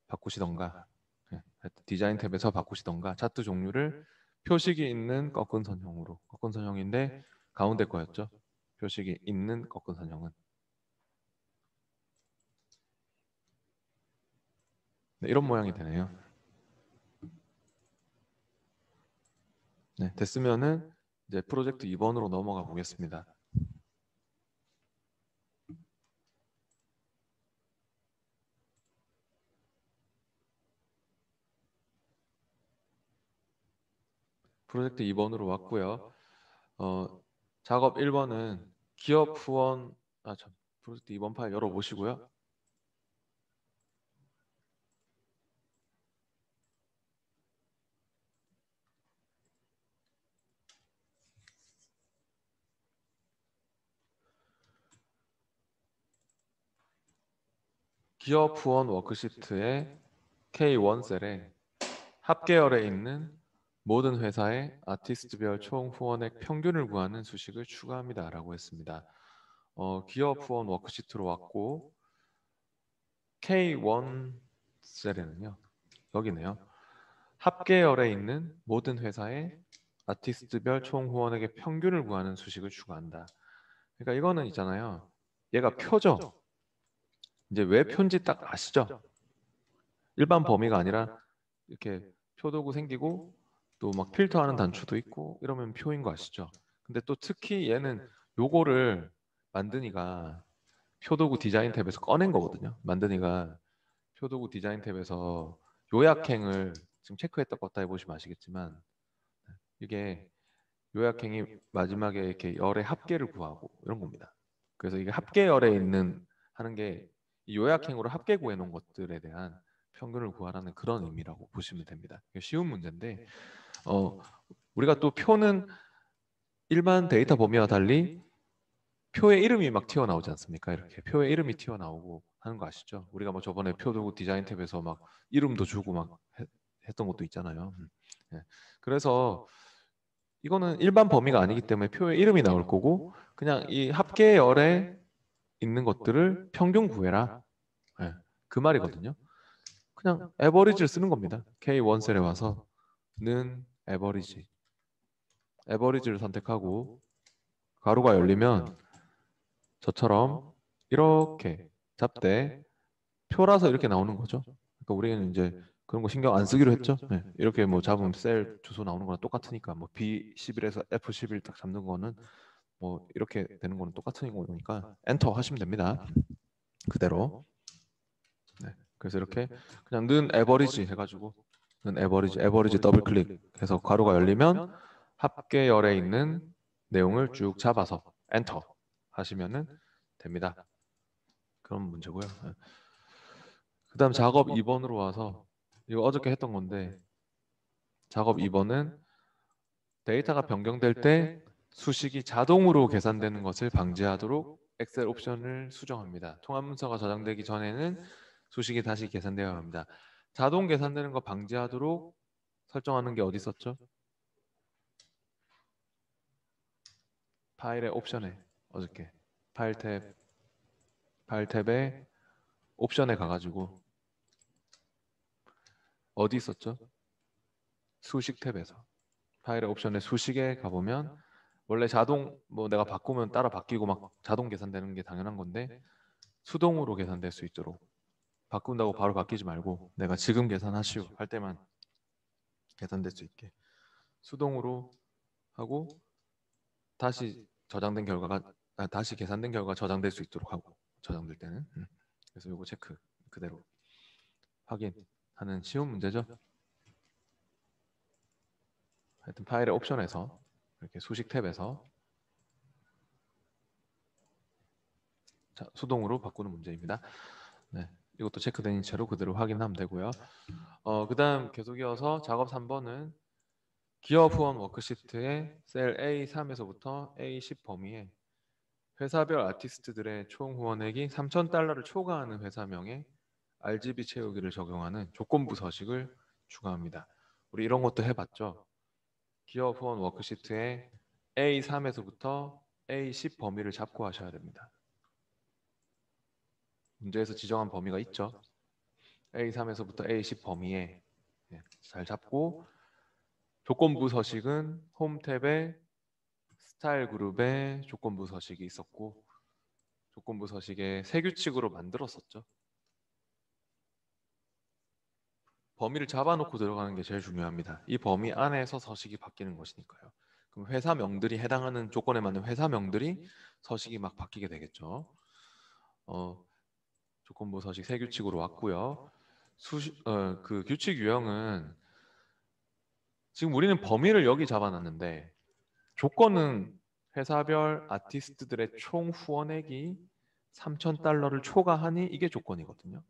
바꾸시던가 디자인 탭에서 바꾸시던가 차트 종류를 표식이 있는 꺾은 선형으로 꺾은 선형인데 가운데 거였죠. 표식이 있는 꺾은 선형은 네, 이런 모양이 되네요. 네, 됐으면은 이제 프로젝트 2번으로 넘어가 보겠습니다. 프로젝트 2번으로 왔고요. 작업 1번은 기업 후원 프로젝트 2번 파일 열어보시고요. 기업 후원 워크시트의 K1 셀에 합계열에 있는 모든 회사의 아티스트별 총 후원액 평균을 구하는 수식을 추가합니다 라고 했습니다. 기업 후원 워크시트로 왔고 K1 셀에는요. 여기네요. 합계열에 있는 모든 회사의 아티스트별 총 후원액의 평균을 구하는 수식을 추가한다. 그러니까 이거는 있잖아요. 얘가 표죠. 이제 왜 표인지 딱 아시죠? 일반 범위가 아니라 이렇게 표도구 생기고 또 막 필터하는 단추도 있고 이러면 표인 거 아시죠? 근데 또 특히 얘는 요거를 만드니가 표도구 디자인 탭에서 꺼낸 거거든요. 만드니가 표도구 디자인 탭에서 요약행을 지금 체크했다 껐다 해보시면 아시겠지만 이게 요약행이 마지막에 이렇게 열의 합계를 구하고 이런 겁니다. 그래서 이게 합계열에 있는 하는 게 이 요약행으로 합계 구해 놓은 것들에 대한 평균을 구하라는 그런 의미라고 보시면 됩니다. 쉬운 문제인데 우리가 또 표는 일반 데이터 범위와 달리 표의 이름이 막 튀어나오지 않습니까? 이렇게 표의 이름이 튀어나오고 하는 거 아시죠? 우리가 뭐 저번에 표도구 디자인 탭에서 막 이름도 주고 막 했던 것도 있잖아요. 예. 그래서 이거는 일반 범위가 아니기 때문에 표의 이름이 나올 거고 그냥 이 합계열에 있는 것들을 평균 구해라. 예. 그 말이거든요. 그냥 에버리지를 쓰는 겁니다. K1 셀에 와서 는 에버리지를 선택하고 가로가 열리면 저처럼 이렇게 잡되 표라서 이렇게 나오는 거죠. 그러니까 우리는 이제 그런 거 신경 안 쓰기로 했죠. 네. 이렇게 뭐 잡으면 셀 주소 나오는 거랑 똑같으니까 뭐 B11에서 F11 딱 잡는 거는 뭐 이렇게 되는 거는 똑같은 거니까 엔터 하시면 됩니다. 그대로. 네. 그래서 이렇게 그냥 는 에버리지 해가지고 에버리지 더블 클릭해서 괄호가 열리면 합계열에 있는 내용을 쭉 잡아서 엔터 하시면은 됩니다. 그런 문제고요. 그다음 작업 2번으로 와서 이거 어저께 했던 건데 작업 2번은 데이터가 변경될 때 수식이 자동으로 계산되는 것을 방지하도록 엑셀 옵션을 수정합니다. 통합 문서가 저장되기 전에는 수식이 다시 계산되어야 합니다. 자동 계산되는 거 방지하도록 설정하는 게 어디 있었죠? 파일의 옵션에 어저께 파일 탭에 옵션에 가가지고 어디 있었죠? 수식 탭에서 파일의 옵션에 수식에 가보면 원래 자동 뭐 내가 바꾸면 따라 바뀌고 막 자동 계산되는 게 당연한 건데 수동으로 계산될 수 있도록 바꾼다고 바로 바뀌지 말고 내가 지금 계산하시오 할 때만 계산될 수 있게 수동으로 하고 다시 저장된 결과가 다시 계산된 결과가 저장될 수 있도록 하고 저장될 때는 그래서 요거 체크 그대로 확인하는 쉬운 문제죠. 하여튼 파일의 옵션에서 이렇게 수식 탭에서 자, 수동으로 바꾸는 문제입니다. 네, 이것도 체크된 채로 그대로 확인하면 되고요. 그다음 계속 이어서 작업 3번은 기업 후원 워크시트의 셀 A3에서부터 A10 범위에 회사별 아티스트들의 총 후원액이 3,000달러를 초과하는 회사명에 RGB 채우기를 적용하는 조건부 서식을 추가합니다. 우리 이런 것도 해봤죠. 기업 후원 워크시트의 A3에서부터 A10 범위를 잡고 하셔야 됩니다. 문제에서 지정한 범위가 있죠. A3에서부터 A10 범위에 잘 잡고 조건부 서식은 홈 탭에 스타일 그룹에 조건부 서식이 있었고 조건부 서식에 새 규칙으로 만들었었죠. 범위를 잡아놓고 들어가는 게 제일 중요합니다. 이 범위 안에서 서식이 바뀌는 것이니까요. 그럼 회사명들이 해당하는 조건에 맞는 회사명들이 서식이 막 바뀌게 되겠죠. 조건부 서식 새 규칙으로 왔고요. 그 규칙 유형은 지금 우리는 범위를 여기 잡아놨는데 조건은 회사별 아티스트들의 총 후원액이 3,000달러를 초과하니 이게 조건이거든요.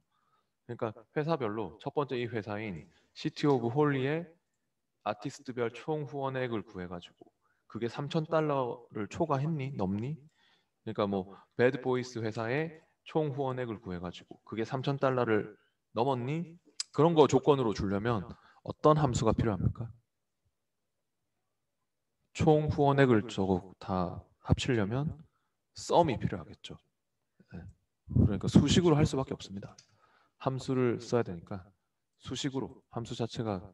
그러니까 회사별로 첫 번째 이 회사인 시티 오브 홀리의 아티스트별 총 후원액을 구해가지고 그게 3,000달러를 초과했니? 넘니? 그러니까 뭐 배드 보이스 회사의 총 후원액을 구해가지고 그게 3,000달러를 넘었니? 그런 거 조건으로 주려면 어떤 함수가 필요합니까? 총 후원액을 저거 다 합치려면 썸이 필요하겠죠. 네. 그러니까 수식으로 할 수밖에 없습니다. 함수를 써야 되니까 수식으로 함수 자체가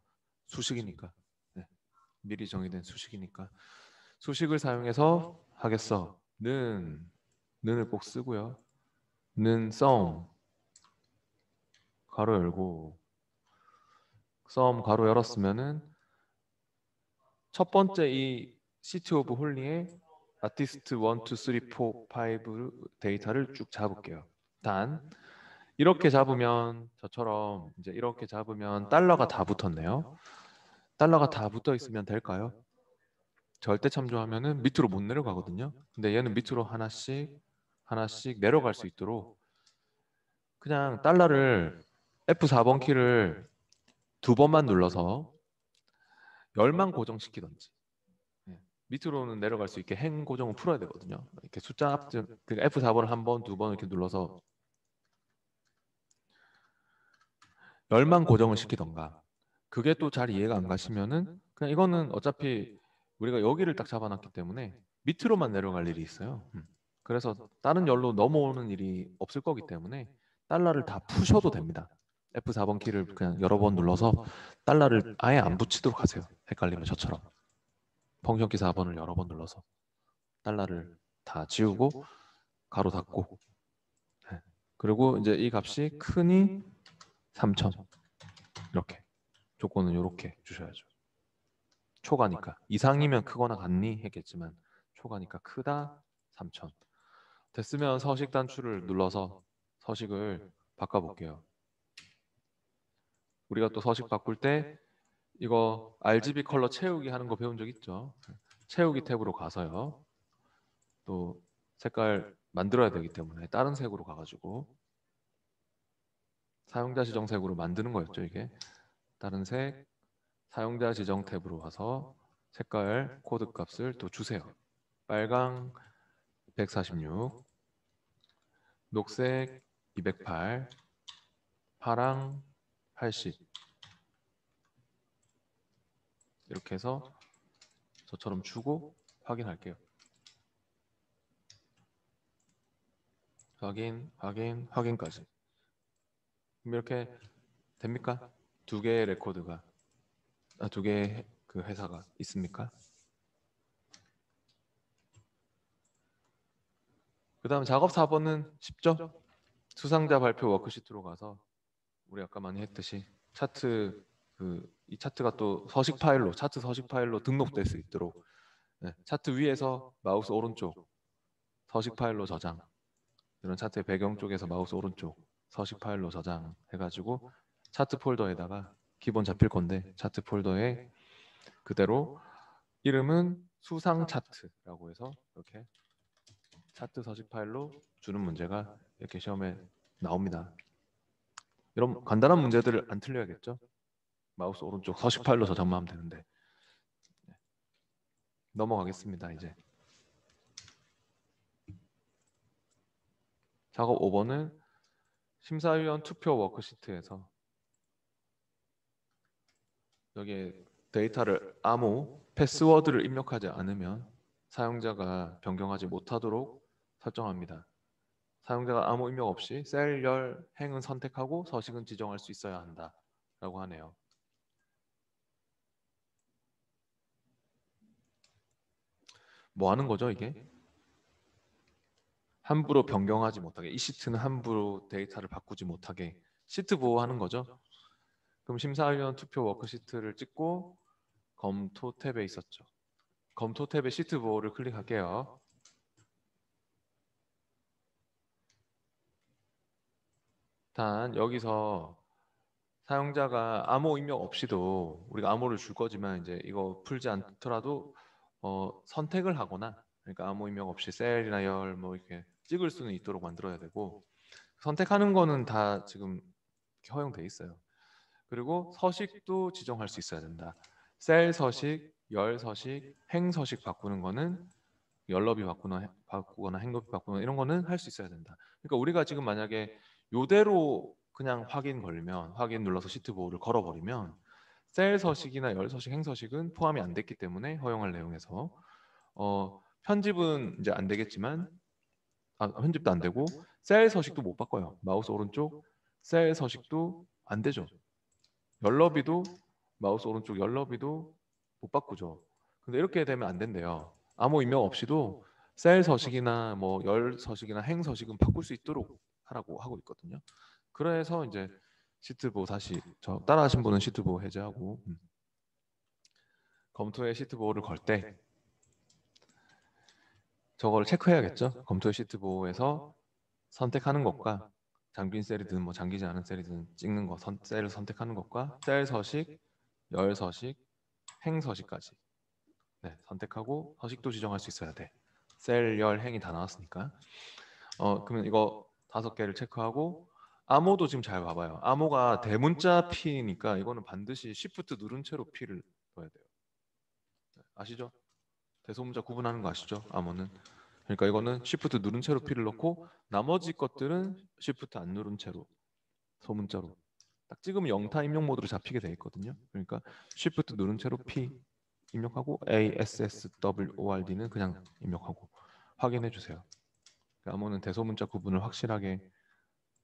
수식이니까 네. 미리 정의된 수식이니까 수식을 사용해서 하겠어. 는을 꼭 쓰고요. 는 썸 가로 열고 썸 가로 열었으면은 첫 번째 이 시티 오브 홀리의 아티스트 1, 2, 3, 4, 5 데이터를 쭉 잡을게요. 단 이렇게 잡으면 저처럼 이제 이렇게 잡으면 달러가 다 붙었네요. 달러가 다 붙어 있으면 될까요? 절대 참조하면은 밑으로 못 내려가거든요. 근데 얘는 밑으로 하나씩 하나씩 내려갈 수 있도록 그냥 달러를 F4번 키를 두 번만 눌러서 열만 고정시키던지 밑으로는 내려갈 수 있게 행 고정을 풀어야 되거든요. 이렇게 숫자 앞쪽 그러니까 F4번을 한 번, 두 번 이렇게 눌러서 열만 고정을 시키던가 그게 또 잘 이해가 안 가시면은 그냥 이거는 어차피 우리가 여기를 딱 잡아놨기 때문에 밑으로만 내려갈 일이 있어요. 그래서 다른 열로 넘어오는 일이 없을 거기 때문에 달러를 다 푸셔도 됩니다. F4번 키를 그냥 여러 번 눌러서 달러를 아예 안 붙이도록 하세요. 헷갈리면 저처럼 펑션 키 4번을 여러 번 눌러서 달러를 다 지우고 가로 닫고 네. 그리고 이제 이 값이 크니 3,000 이렇게 조건은 이렇게 주셔야죠. 초가니까 이상이면 크거나 같니 했겠지만 초가니까 크다 3,000 됐으면 서식 단추를 눌러서 서식을 바꿔볼게요. 우리가 또 서식 바꿀 때 이거 RGB 컬러 채우기 하는 거 배운 적 있죠? 채우기 탭으로 가서요. 또 색깔 만들어야 되기 때문에 다른 색으로 가가지고 사용자 지정 색으로 만드는 거였죠, 이게. 다른 색, 사용자 지정 탭으로 가서 색깔 코드 값을 또 주세요. 빨강 146, 녹색 208, 파랑 80. 이렇게 해서 저처럼 주고 확인할게요. 확인, 확인, 확인까지. 그럼 이렇게 됩니까? 두 개의 레코드가, 두 개의 그 회사가 있습니까? 그 다음 작업 4번은 쉽죠? 수상자 발표 워크시트로 가서 우리 아까 많이 했듯이 차트, 이 차트가 또 서식 파일로, 차트 서식 파일로 등록될 수 있도록, 네, 차트 위에서 마우스 오른쪽 서식 파일로 저장, 이런 차트의 배경 쪽에서 마우스 오른쪽 서식 파일로 저장 해가지고 차트 폴더에다가 기본 잡힐 건데, 차트 폴더에 그대로 이름은 수상 차트라고 해서 이렇게 차트 서식 파일로 주는 문제가 이렇게 시험에 나옵니다. 이런 간단한 문제들을 안 틀려야겠죠? 마우스 오른쪽 서식 파일로 저장만 하면 되는데. 넘어가겠습니다. 이제 작업 5번은 심사위원 투표 워크시트에서 여기에 데이터를 아무 패스워드를 입력하지 않으면 사용자가 변경하지 못하도록 설정합니다. 사용자가 아무 입력 없이 셀, 열, 행은 선택하고 서식은 지정할 수 있어야 한다 라고 하네요. 뭐 하는 거죠 이게? 함부로 변경하지 못하게, 이 시트는 함부로 데이터를 바꾸지 못하게 시트 보호하는 거죠. 그럼 심사위원 투표 워크시트를 찍고 검토 탭에 있었죠. 검토 탭에 시트 보호를 클릭할게요. 단 여기서 사용자가 암호 입력 없이도 우리가 암호를 줄 거지만 이제 이거 풀지 않더라도 선택을 하거나, 그러니까 암호 입력 없이 셀이나 열 뭐 이렇게 찍을 수는 있도록 만들어야 되고, 선택하는 거는 다 지금 허용돼 있어요. 그리고 서식도 지정할 수 있어야 된다. 셀 서식, 열 서식, 행 서식 바꾸는 거는 열너비 바꾸거나 행너비 바꾸거나 이런 거는 할 수 있어야 된다. 그러니까 우리가 지금 만약에 요대로 그냥 확인 걸면, 확인 눌러서 시트 보호를 걸어버리면 셀 서식이나 열 서식, 행 서식은 포함이 안 됐기 때문에 허용할 내용에서 편집은 이제 안 되겠지만, 편집도 안 되고 셀 서식도 못 바꿔요. 마우스 오른쪽 셀 서식도 안 되죠. 열너비도 마우스 오른쪽 열너비도 못 바꾸죠. 근데 이렇게 되면 안 된대요. 아무 입력 없이도 셀 서식이나 뭐 열 서식이나 행 서식은 바꿀 수 있도록 하라고 하고 있거든요. 그래서 이제 시트보 다시, 저 따라하신 분은 시트보 해제하고, 검토의 시트보호를 걸 때 저걸 체크해야겠죠. 검토의 시트보호에서 선택하는 것과 잠긴 셀이든 뭐 잠기지 않은 셀이든 찍는 거, 셀을 선택하는 것과 셀 서식, 열 서식, 행 서식까지, 네, 선택하고 서식도 지정할 수 있어야 돼. 셀, 열, 행이 다 나왔으니까. 그러면 이거 5개를 체크하고, 암호도 지금 잘 봐봐요. 암호가 대문자 P니까 이거는 반드시 Shift 누른 채로 P를 넣어야 돼요. 아시죠? 대소문자 구분하는 거 아시죠? 암호는. 그러니까 이거는 Shift 누른 채로 P를 넣고, 나머지 것들은 Shift 안 누른 채로 소문자로 딱 찍으면 영타 입력 모드로 잡히게 돼 있거든요. 그러니까 Shift 누른 채로 P 입력하고 ASSWORD는 그냥 입력하고 확인해 주세요. 암호는 대소문자 구분을 확실하게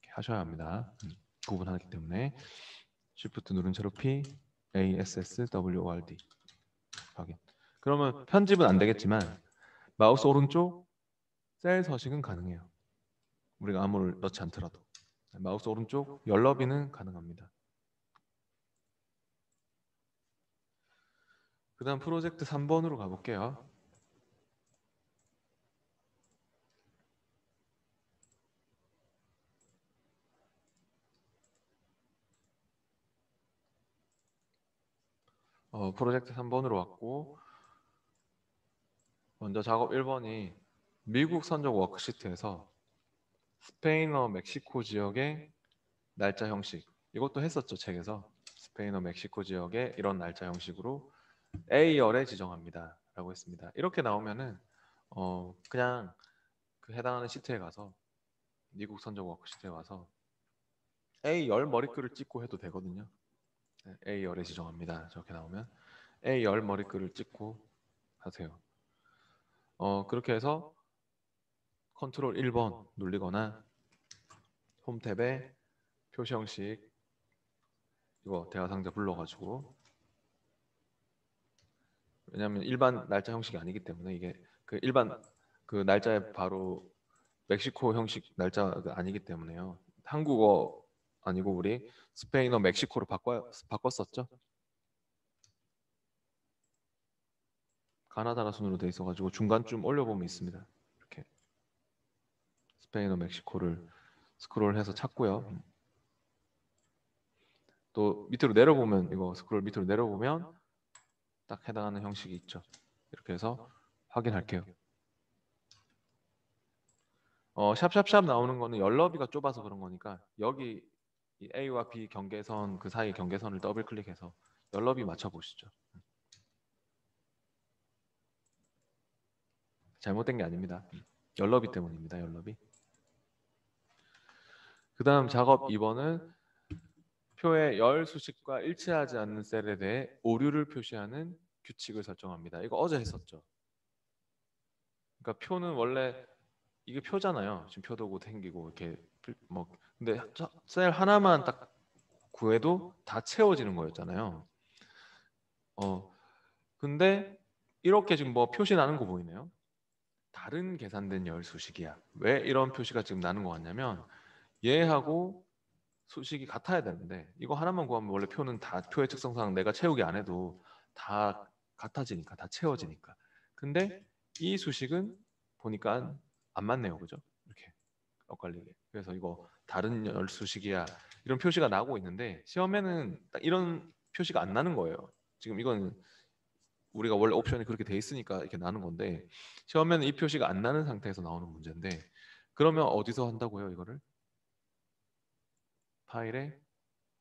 하셔야 합니다. 구분하기 때문에 Shift 누른 채로 P ASSWORD 확인. 그러면 편집은 안 되겠지만 마우스 오른쪽 셀 서식은 가능해요. 우리가 암호를 넣지 않더라도 마우스 오른쪽 열너비는 가능합니다. 그 다음 프로젝트 3번으로 가볼게요. 프로젝트 3번으로 왔고, 먼저 작업 1번이 미국 선적 워크시트에서 스페인어 멕시코 지역의 날짜 형식, 이것도 했었죠 책에서. 스페인어 멕시코 지역의 이런 날짜 형식으로 A열에 지정합니다 라고 했습니다. 이렇게 나오면은 그냥 그 해당하는 시트에 가서, 미국 선적 워크시트에 와서 A열 머리글을 찍고 해도 되거든요. 네, A열에 지정합니다 저렇게 나오면 A열 머리글을 찍고 하세요. 그렇게 해서 컨트롤 1번 눌리거나 홈 탭에 표시 형식, 이거 대화 상자 불러가지고, 왜냐하면 일반 날짜 형식이 아니기 때문에, 이게 그 일반 그 날짜에 바로 멕시코 형식 날짜가 아니기 때문에요. 한국어 아니고 우리 스페인어 멕시코로 바꿨었죠. 가나다라 순으로 돼 있어가지고 중간쯤 올려보면 있습니다. 이렇게 스페인어 멕시코를 스크롤해서 찾고요. 또 밑으로 내려보면, 이거 스크롤 밑으로 내려보면 딱 해당하는 형식이 있죠. 이렇게 해서 확인할게요. 샵샵샵 나오는 거는 열너비가 좁아서 그런 거니까, 여기 이 A와 B 경계선, 그 사이 경계선을 더블 클릭해서 열너비 맞춰 보시죠. 잘못된 게 아닙니다. 열너비 때문입니다. 열너비. 그 다음 작업 2번은 표의 열 수식과 일치하지 않는 셀에 대해 오류를 표시하는 규칙을 설정합니다. 이거 어제 했었죠. 그러니까 표는 원래 이게 표잖아요. 지금 표도고 생기고 이렇게 뭐, 근데 셀 하나만 딱 구해도 다 채워지는 거였잖아요. 근데 이렇게 지금 뭐 표시 나는 거 보이네요. 다른 계산된 열 수식이야. 왜 이런 표시가 지금 나는 거 같냐면, 얘하고 수식이 같아야 되는데 이거 하나만 구하면 원래 표는 다 표의 특성상 내가 채우기 안 해도 다 같아지니까, 다 채워지니까. 근데 이 수식은 보니까 안 맞네요. 그죠? 이렇게 엇갈리게. 그래서 이거 다른 열 수식이야, 이런 표시가 나고 있는데 시험에는 딱 이런 표시가 안 나는 거예요. 지금 이건 우리가 원래 옵션이 그렇게 돼 있으니까 이렇게 나는 건데, 시험에는 이 표시가 안 나는 상태에서 나오는 문제인데, 그러면 어디서 한다고요? 이거를 파일의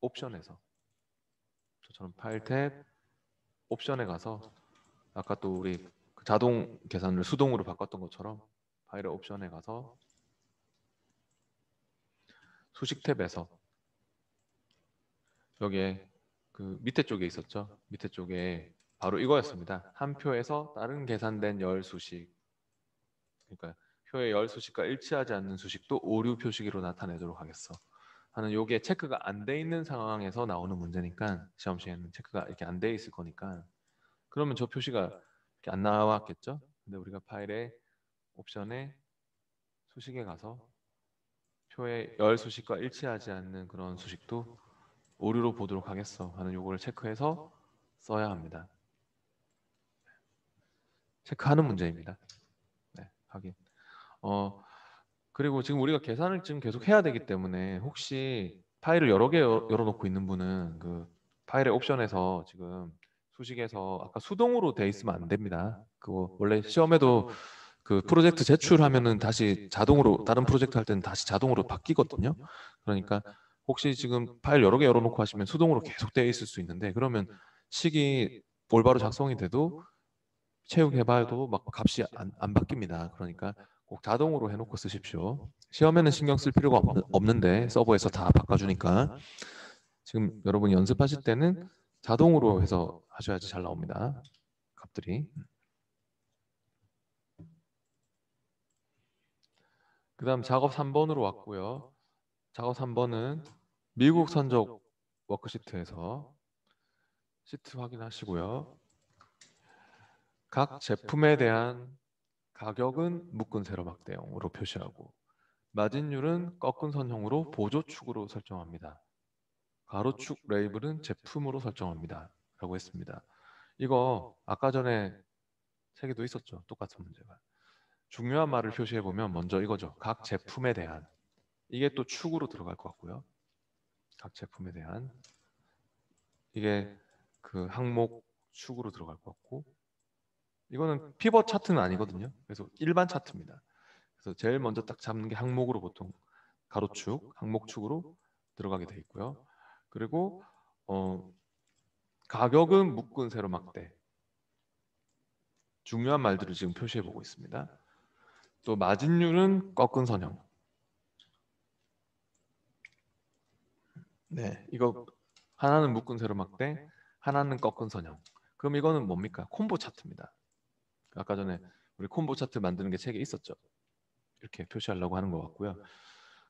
옵션에서, 저처럼 파일 탭 옵션에 가서, 아까 또 우리 그 자동 계산을 수동으로 바꿨던 것처럼 파일의 옵션에 가서 수식 탭에서, 여기에 그 밑에 쪽에 있었죠. 밑에 쪽에 바로 이거였습니다. 한 표에서 다른 계산된 열 수식, 그러니까 표의 열 수식과 일치하지 않는 수식도 오류 표시기로 나타내도록 하겠어 하는, 요게 체크가 안 돼 있는 상황에서 나오는 문제니까, 시험 시에는 체크가 이렇게 안 돼 있을 거니까, 그러면 저 표시가 이렇게 안 나왔겠죠. 근데 우리가 파일의 옵션에 수식에 가서 표의 열 수식과 일치하지 않는 그런 수식도 오류로 보도록 하겠어 하는 요거를 체크해서 써야 합니다. 체크하는 문제입니다. 네, 확인. 그리고 지금 우리가 계산을 지금 계속 해야 되기 때문에, 혹시 파일을 여러 개 열어놓고 있는 분은 그 파일의 옵션에서 지금 수식에서 아까 수동으로 돼 있으면 안 됩니다. 그거 원래 시험에도 그 프로젝트 제출하면은 다시 자동으로, 다른 프로젝트 할 때는 다시 자동으로 바뀌거든요. 그러니까 혹시 지금 파일 여러 개 열어놓고 하시면 수동으로 계속 되어 있을 수 있는데, 그러면 식이 올바로 작성이 돼도 채우해봐도 막 값이 안 바뀝니다. 그러니까 꼭 자동으로 해놓고 쓰십시오. 시험에는 신경 쓸 필요가 없는데 서버에서 다 바꿔주니까, 지금 여러분이 연습하실 때는 자동으로 해서 하셔야지 잘 나옵니다. 값들이. 그 다음 작업 3번으로 왔고요. 작업 3번은 미국 선적 워크시트에서 시트 확인하시고요. 각 제품에 대한 가격은 묶은 세로 막대형으로 표시하고, 마진율은 꺾은 선형으로 보조축으로 설정합니다. 가로축 레이블은 제품으로 설정합니다 라고 했습니다. 이거 아까 전에 책에도 있었죠. 똑같은 문제가. 중요한 말을 표시해 보면 먼저 이거죠. 각 제품에 대한, 이게 또 축으로 들어갈 것 같고요. 각 제품에 대한, 이게 그 항목 축으로 들어갈 것 같고, 이거는 피벗 차트는 아니거든요. 그래서 일반 차트입니다. 그래서 제일 먼저 딱 잡는 게 항목으로 보통 가로축, 항목축으로 들어가게 돼 있고요. 그리고 가격은 묶은 세로막대. 중요한 말들을 지금 표시해 보고 있습니다. 또 마진율은 꺾은 선형. 네, 이거 하나는 묶은 세로막대, 하나는 꺾은 선형. 그럼 이거는 뭡니까? 콤보 차트입니다. 아까 전에 우리 콤보 차트 만드는 게 책에 있었죠. 이렇게 표시하려고 하는 것 같고요.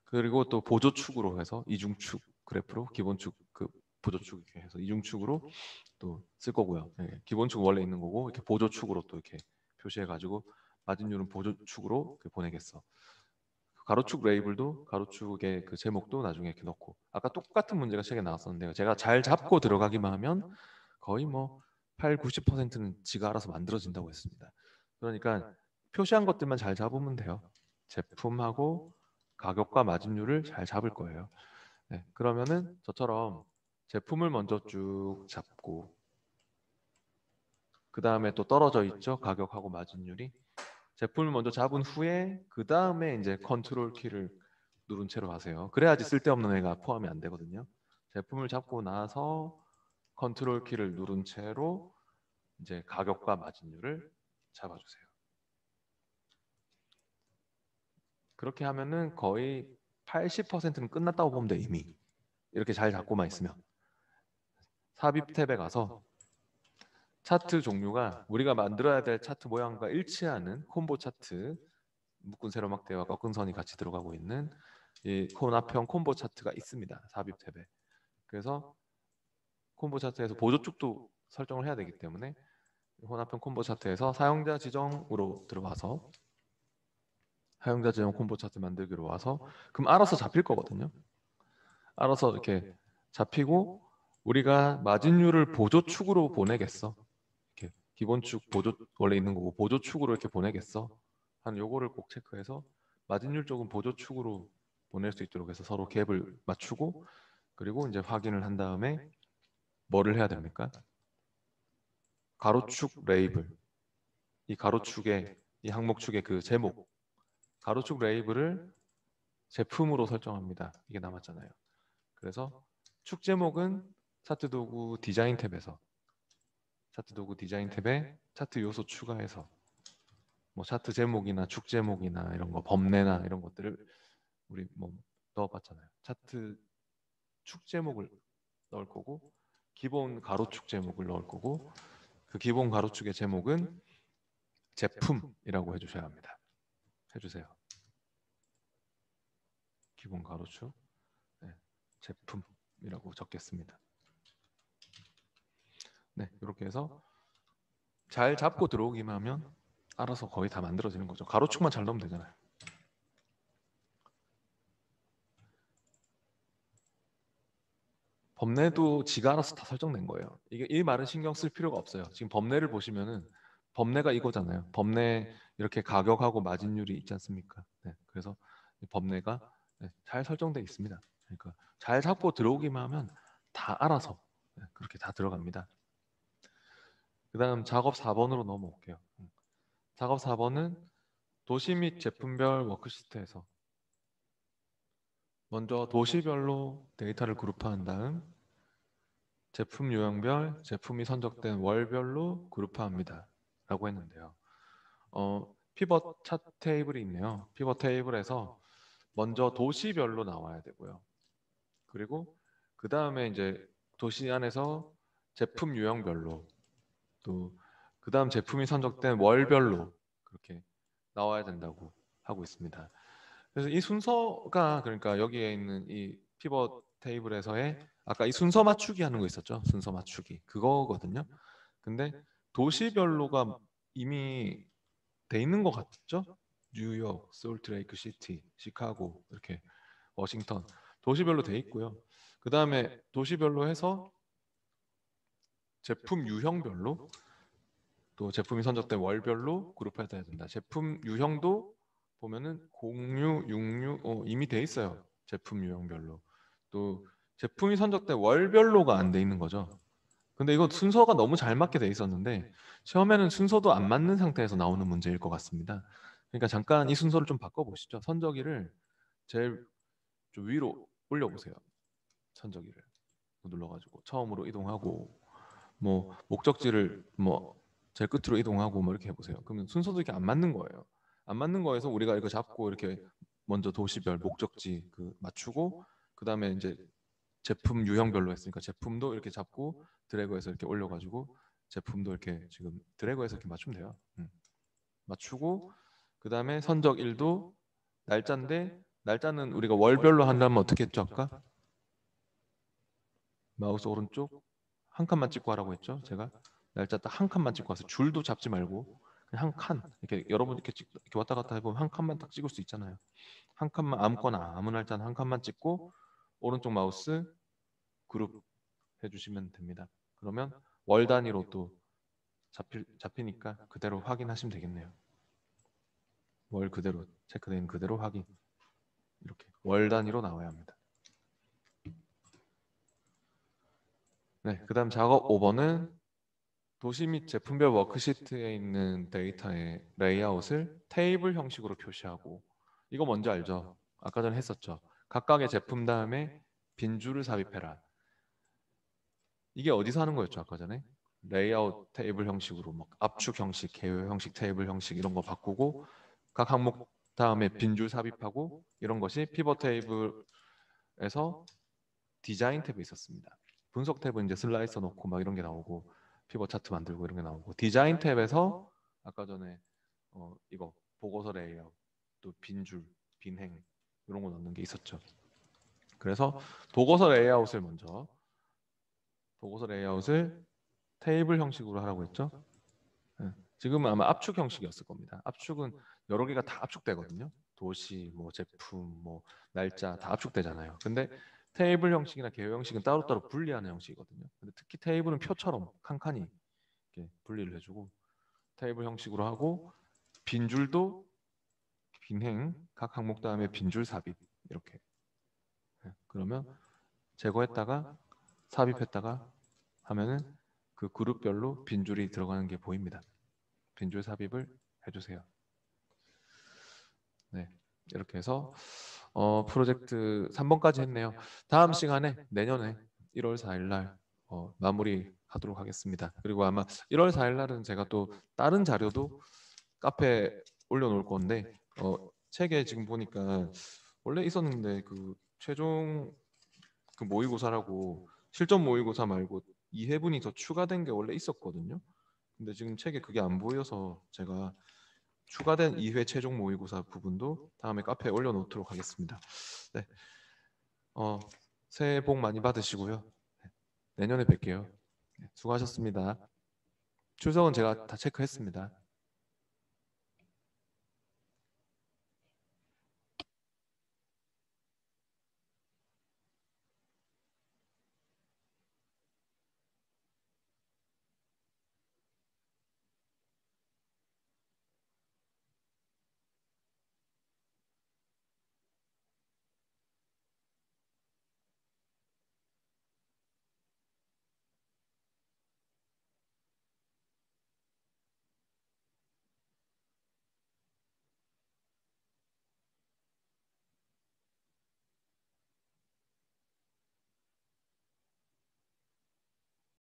그리고 또 보조축으로 해서 이중축 그래프로 기본축 그 보조축 이렇게 해서 이중축으로 또 쓸 거고요. 네, 기본축 원래 있는 거고 이렇게 보조축으로 또 이렇게 표시해 가지고 마진율은 보조축으로 이렇게 보내겠어. 가로축 레이블도 가로축의 그 제목도 나중에 이렇게 넣고, 아까 똑같은 문제가 책에 나왔었는데요. 제가 잘 잡고 들어가기만 하면 거의 뭐 8, 90%는 지가 알아서 만들어진다고 했습니다. 그러니까 표시한 것들만 잘 잡으면 돼요. 제품하고 가격과 마진율을 잘 잡을 거예요. 네, 그러면은 저처럼 제품을 먼저 쭉 잡고 그 다음에 또 떨어져 있죠. 가격하고 마진율이. 제품을 먼저 잡은 후에 그 다음에 이제 컨트롤 키를 누른 채로 하세요. 그래야지 쓸데없는 애가 포함이 안 되거든요. 제품을 잡고 나서 컨트롤 키를 누른 채로 이제 가격과 마진율을 잡아주세요. 그렇게 하면은 거의 80%는 끝났다고 보면 돼 이미. 이렇게 잘 잡고만 있으면. 삽입 탭에 가서 차트 종류가 우리가 만들어야 될 차트 모양과 일치하는 콤보 차트, 묶은 세로막대와 꺾은 선이 같이 들어가고 있는 이 혼합형 콤보 차트가 있습니다. 삽입 탭에. 그래서 콤보 차트에서 보조축도 설정을 해야 되기 때문에 혼합형 콤보 차트에서 사용자 지정으로 들어가서 사용자 지정 콤보 차트 만들기로 와서 그럼 알아서 잡힐 거거든요. 알아서 이렇게 잡히고 우리가 마진율을 보조축으로 보내겠어. 이렇게 기본축 보조 원래 있는 거고 보조축으로 이렇게 보내겠어. 한 요거를 꼭 체크해서 마진율 쪽은 보조축으로 보낼 수 있도록 해서 서로 갭을 맞추고 그리고 이제 확인을 한 다음에 뭐를 해야 됩니까? 가로축 레이블. 이 가로축의 이 항목축의 그 제목 가로축 레이블을 제품으로 설정합니다. 이게 남았잖아요. 그래서 축 제목은 차트 도구 디자인 탭에서 차트 도구 디자인 탭에 차트 요소 추가해서 뭐 차트 제목이나 축 제목이나 이런 거 범례나 이런 것들을 우리 뭐 넣어봤잖아요. 차트 축 제목을 넣을 거고 기본 가로축 제목을 넣을 거고 그 기본 가로축의 제목은 제품이라고 해주셔야 합니다. 해주세요. 기본 가로축 네, 제품이라고 적겠습니다. 네, 이렇게 해서 잘 잡고 들어오기만 하면 알아서 거의 다 만들어지는 거죠. 가로축만 잘 넣으면 되잖아요. 범례도 지가 알아서 다 설정된 거예요. 이게 이 말은 신경 쓸 필요가 없어요. 지금 범례를 보시면은 범례가 이거잖아요. 범례 이렇게 가격하고 마진율이 있지 않습니까? 네, 그래서 이 범례가 네, 잘 설정되어 있습니다. 그러니까 잘 잡고 들어오기만 하면 다 알아서 네, 그렇게 다 들어갑니다. 그다음 작업 4번으로 넘어올게요. 작업 4번은 도시 및 제품별 워크시트에서 먼저 도시별로 데이터를 그룹화한 다음 제품 유형별, 제품이 선적된 월별로 그룹화합니다. 라고 했는데요. 피벗 차트 테이블이 있네요. 피벗 테이블에서 먼저 도시별로 나와야 되고요. 그리고 그 다음에 이제 도시 안에서 제품 유형별로 또 그 다음 제품이 선적된 월별로 그렇게 나와야 된다고 하고 있습니다. 그래서 이 순서가 그러니까 여기에 있는 이 피벗 테이블에서의 아까 이 순서 맞추기 하는 거 있었죠? 순서 맞추기 그거거든요. 근데 도시별로가 이미 돼 있는 것 같죠? 뉴욕, 솔트레이크 시티, 시카고 이렇게 워싱턴 도시별로 돼 있고요. 그 다음에 도시별로 해서 제품 유형별로 또 제품이 선적된 월별로 그룹화돼야 된다. 제품 유형도 보면은 공유, 육류 이미 돼 있어요. 제품 유형별로. 또 제품이 선적된 월별로가 안 돼 있는 거죠. 근데 이거 순서가 너무 잘 맞게 돼 있었는데 시험에는 순서도 안 맞는 상태에서 나오는 문제일 것 같습니다. 그러니까 잠깐 이 순서를 좀 바꿔보시죠. 선저기를 제일 좀 위로 올려보세요. 선저기를 눌러가지고 처음으로 이동하고 뭐 목적지를 뭐 제일 끝으로 이동하고 뭐 이렇게 해보세요. 그러면 순서도 이렇게 안 맞는 거예요. 안 맞는 거에서 우리가 이거 잡고 이렇게 먼저 도시별 목적지 그 맞추고 그 다음에 이제 제품 유형별로 했으니까 제품도 이렇게 잡고 드래그해서 이렇게 올려가지고 제품도 이렇게 지금 드래그해서 이렇게 맞추면 돼요. 맞추고 그 다음에 선적 일도 날짜인데 날짜는 우리가 월별로 한다면 어떻게 했죠 아까? 마우스 오른쪽 한 칸만 찍고 하라고 했죠 제가. 날짜 딱 한 칸만 찍고 와서 줄도 잡지 말고 그냥 한 칸 이렇게 여러분 이렇게 왔다 갔다 해보면 한 칸만 딱 찍을 수 있잖아요. 한 칸만 아무거나 아무 날짜는 한 칸만 찍고 오른쪽 마우스 그룹 해주시면 됩니다. 그러면 월 단위로 또 잡히니까 그대로 확인하시면 되겠네요. 월 그대로 체크된 그대로 확인. 이렇게 월 단위로 나와야 합니다. 네, 그다음 작업 5번은 도시 및 제품별 워크시트에 있는 데이터의 레이아웃을 테이블 형식으로 표시하고 이거 뭔지 알죠? 아까 전에 했었죠. 각각의 제품 다음에 빈 줄을 삽입해라. 이게 어디서 하는 거였죠? 아까 전에 레이아웃 테이블 형식으로 막 압축 형식, 개요 형식, 테이블 형식 이런 거 바꾸고 각 항목 다음에 빈 줄 삽입하고 이런 것이 피벗 테이블에서 디자인 탭에 있었습니다. 분석 탭은 이제 슬라이서 넣고 막 이런 게 나오고 피벗 차트 만들고 이런 게 나오고 디자인 탭에서 아까 전에 이거 보고서 레이아웃 또 빈줄, 빈행 이런 거 넣는 게 있었죠. 그래서 보고서 레이아웃을 테이블 형식으로 하라고 했죠. 네. 지금은 아마 압축 형식이었을 겁니다. 압축은 여러 개가 다 압축되거든요. 도시, 뭐 제품, 뭐 날짜 다 압축되잖아요. 근데 테이블 형식이나 개요 형식은 따로따로 분리하는 형식이거든요. 근데 특히 테이블은 표처럼 칸칸이 이렇게 분리를 해주고 테이블 형식으로 하고 빈 줄도 빈행 각 항목 다음에 빈 줄 삽입 이렇게. 네. 그러면 제거했다가 삽입했다가 하면은 그 그룹별로 빈 줄이 들어가는 게 보입니다. 빈줄 삽입을 해주세요. 네, 이렇게 해서 프로젝트 3번까지 했네요. 다음 시간에 내년에 1월 4일 날 마무리하도록 하겠습니다. 그리고 아마 1월 4일 날은 제가 또 다른 자료도 카페에 올려놓을 건데 책에 지금 보니까 원래 있었는데 그 최종 그 모의고사라고 실전 모의고사 말고 2회분이 더 추가된 게 원래 있었거든요. 근데 지금 책에 그게 안 보여서 제가 추가된 2회 최종 모의고사 부분도 다음에 카페에 올려놓도록 하겠습니다. 네, 새해 복 많이 받으시고요. 네, 내년에 뵐게요. 네, 수고하셨습니다. 출석은 제가 다 체크했습니다.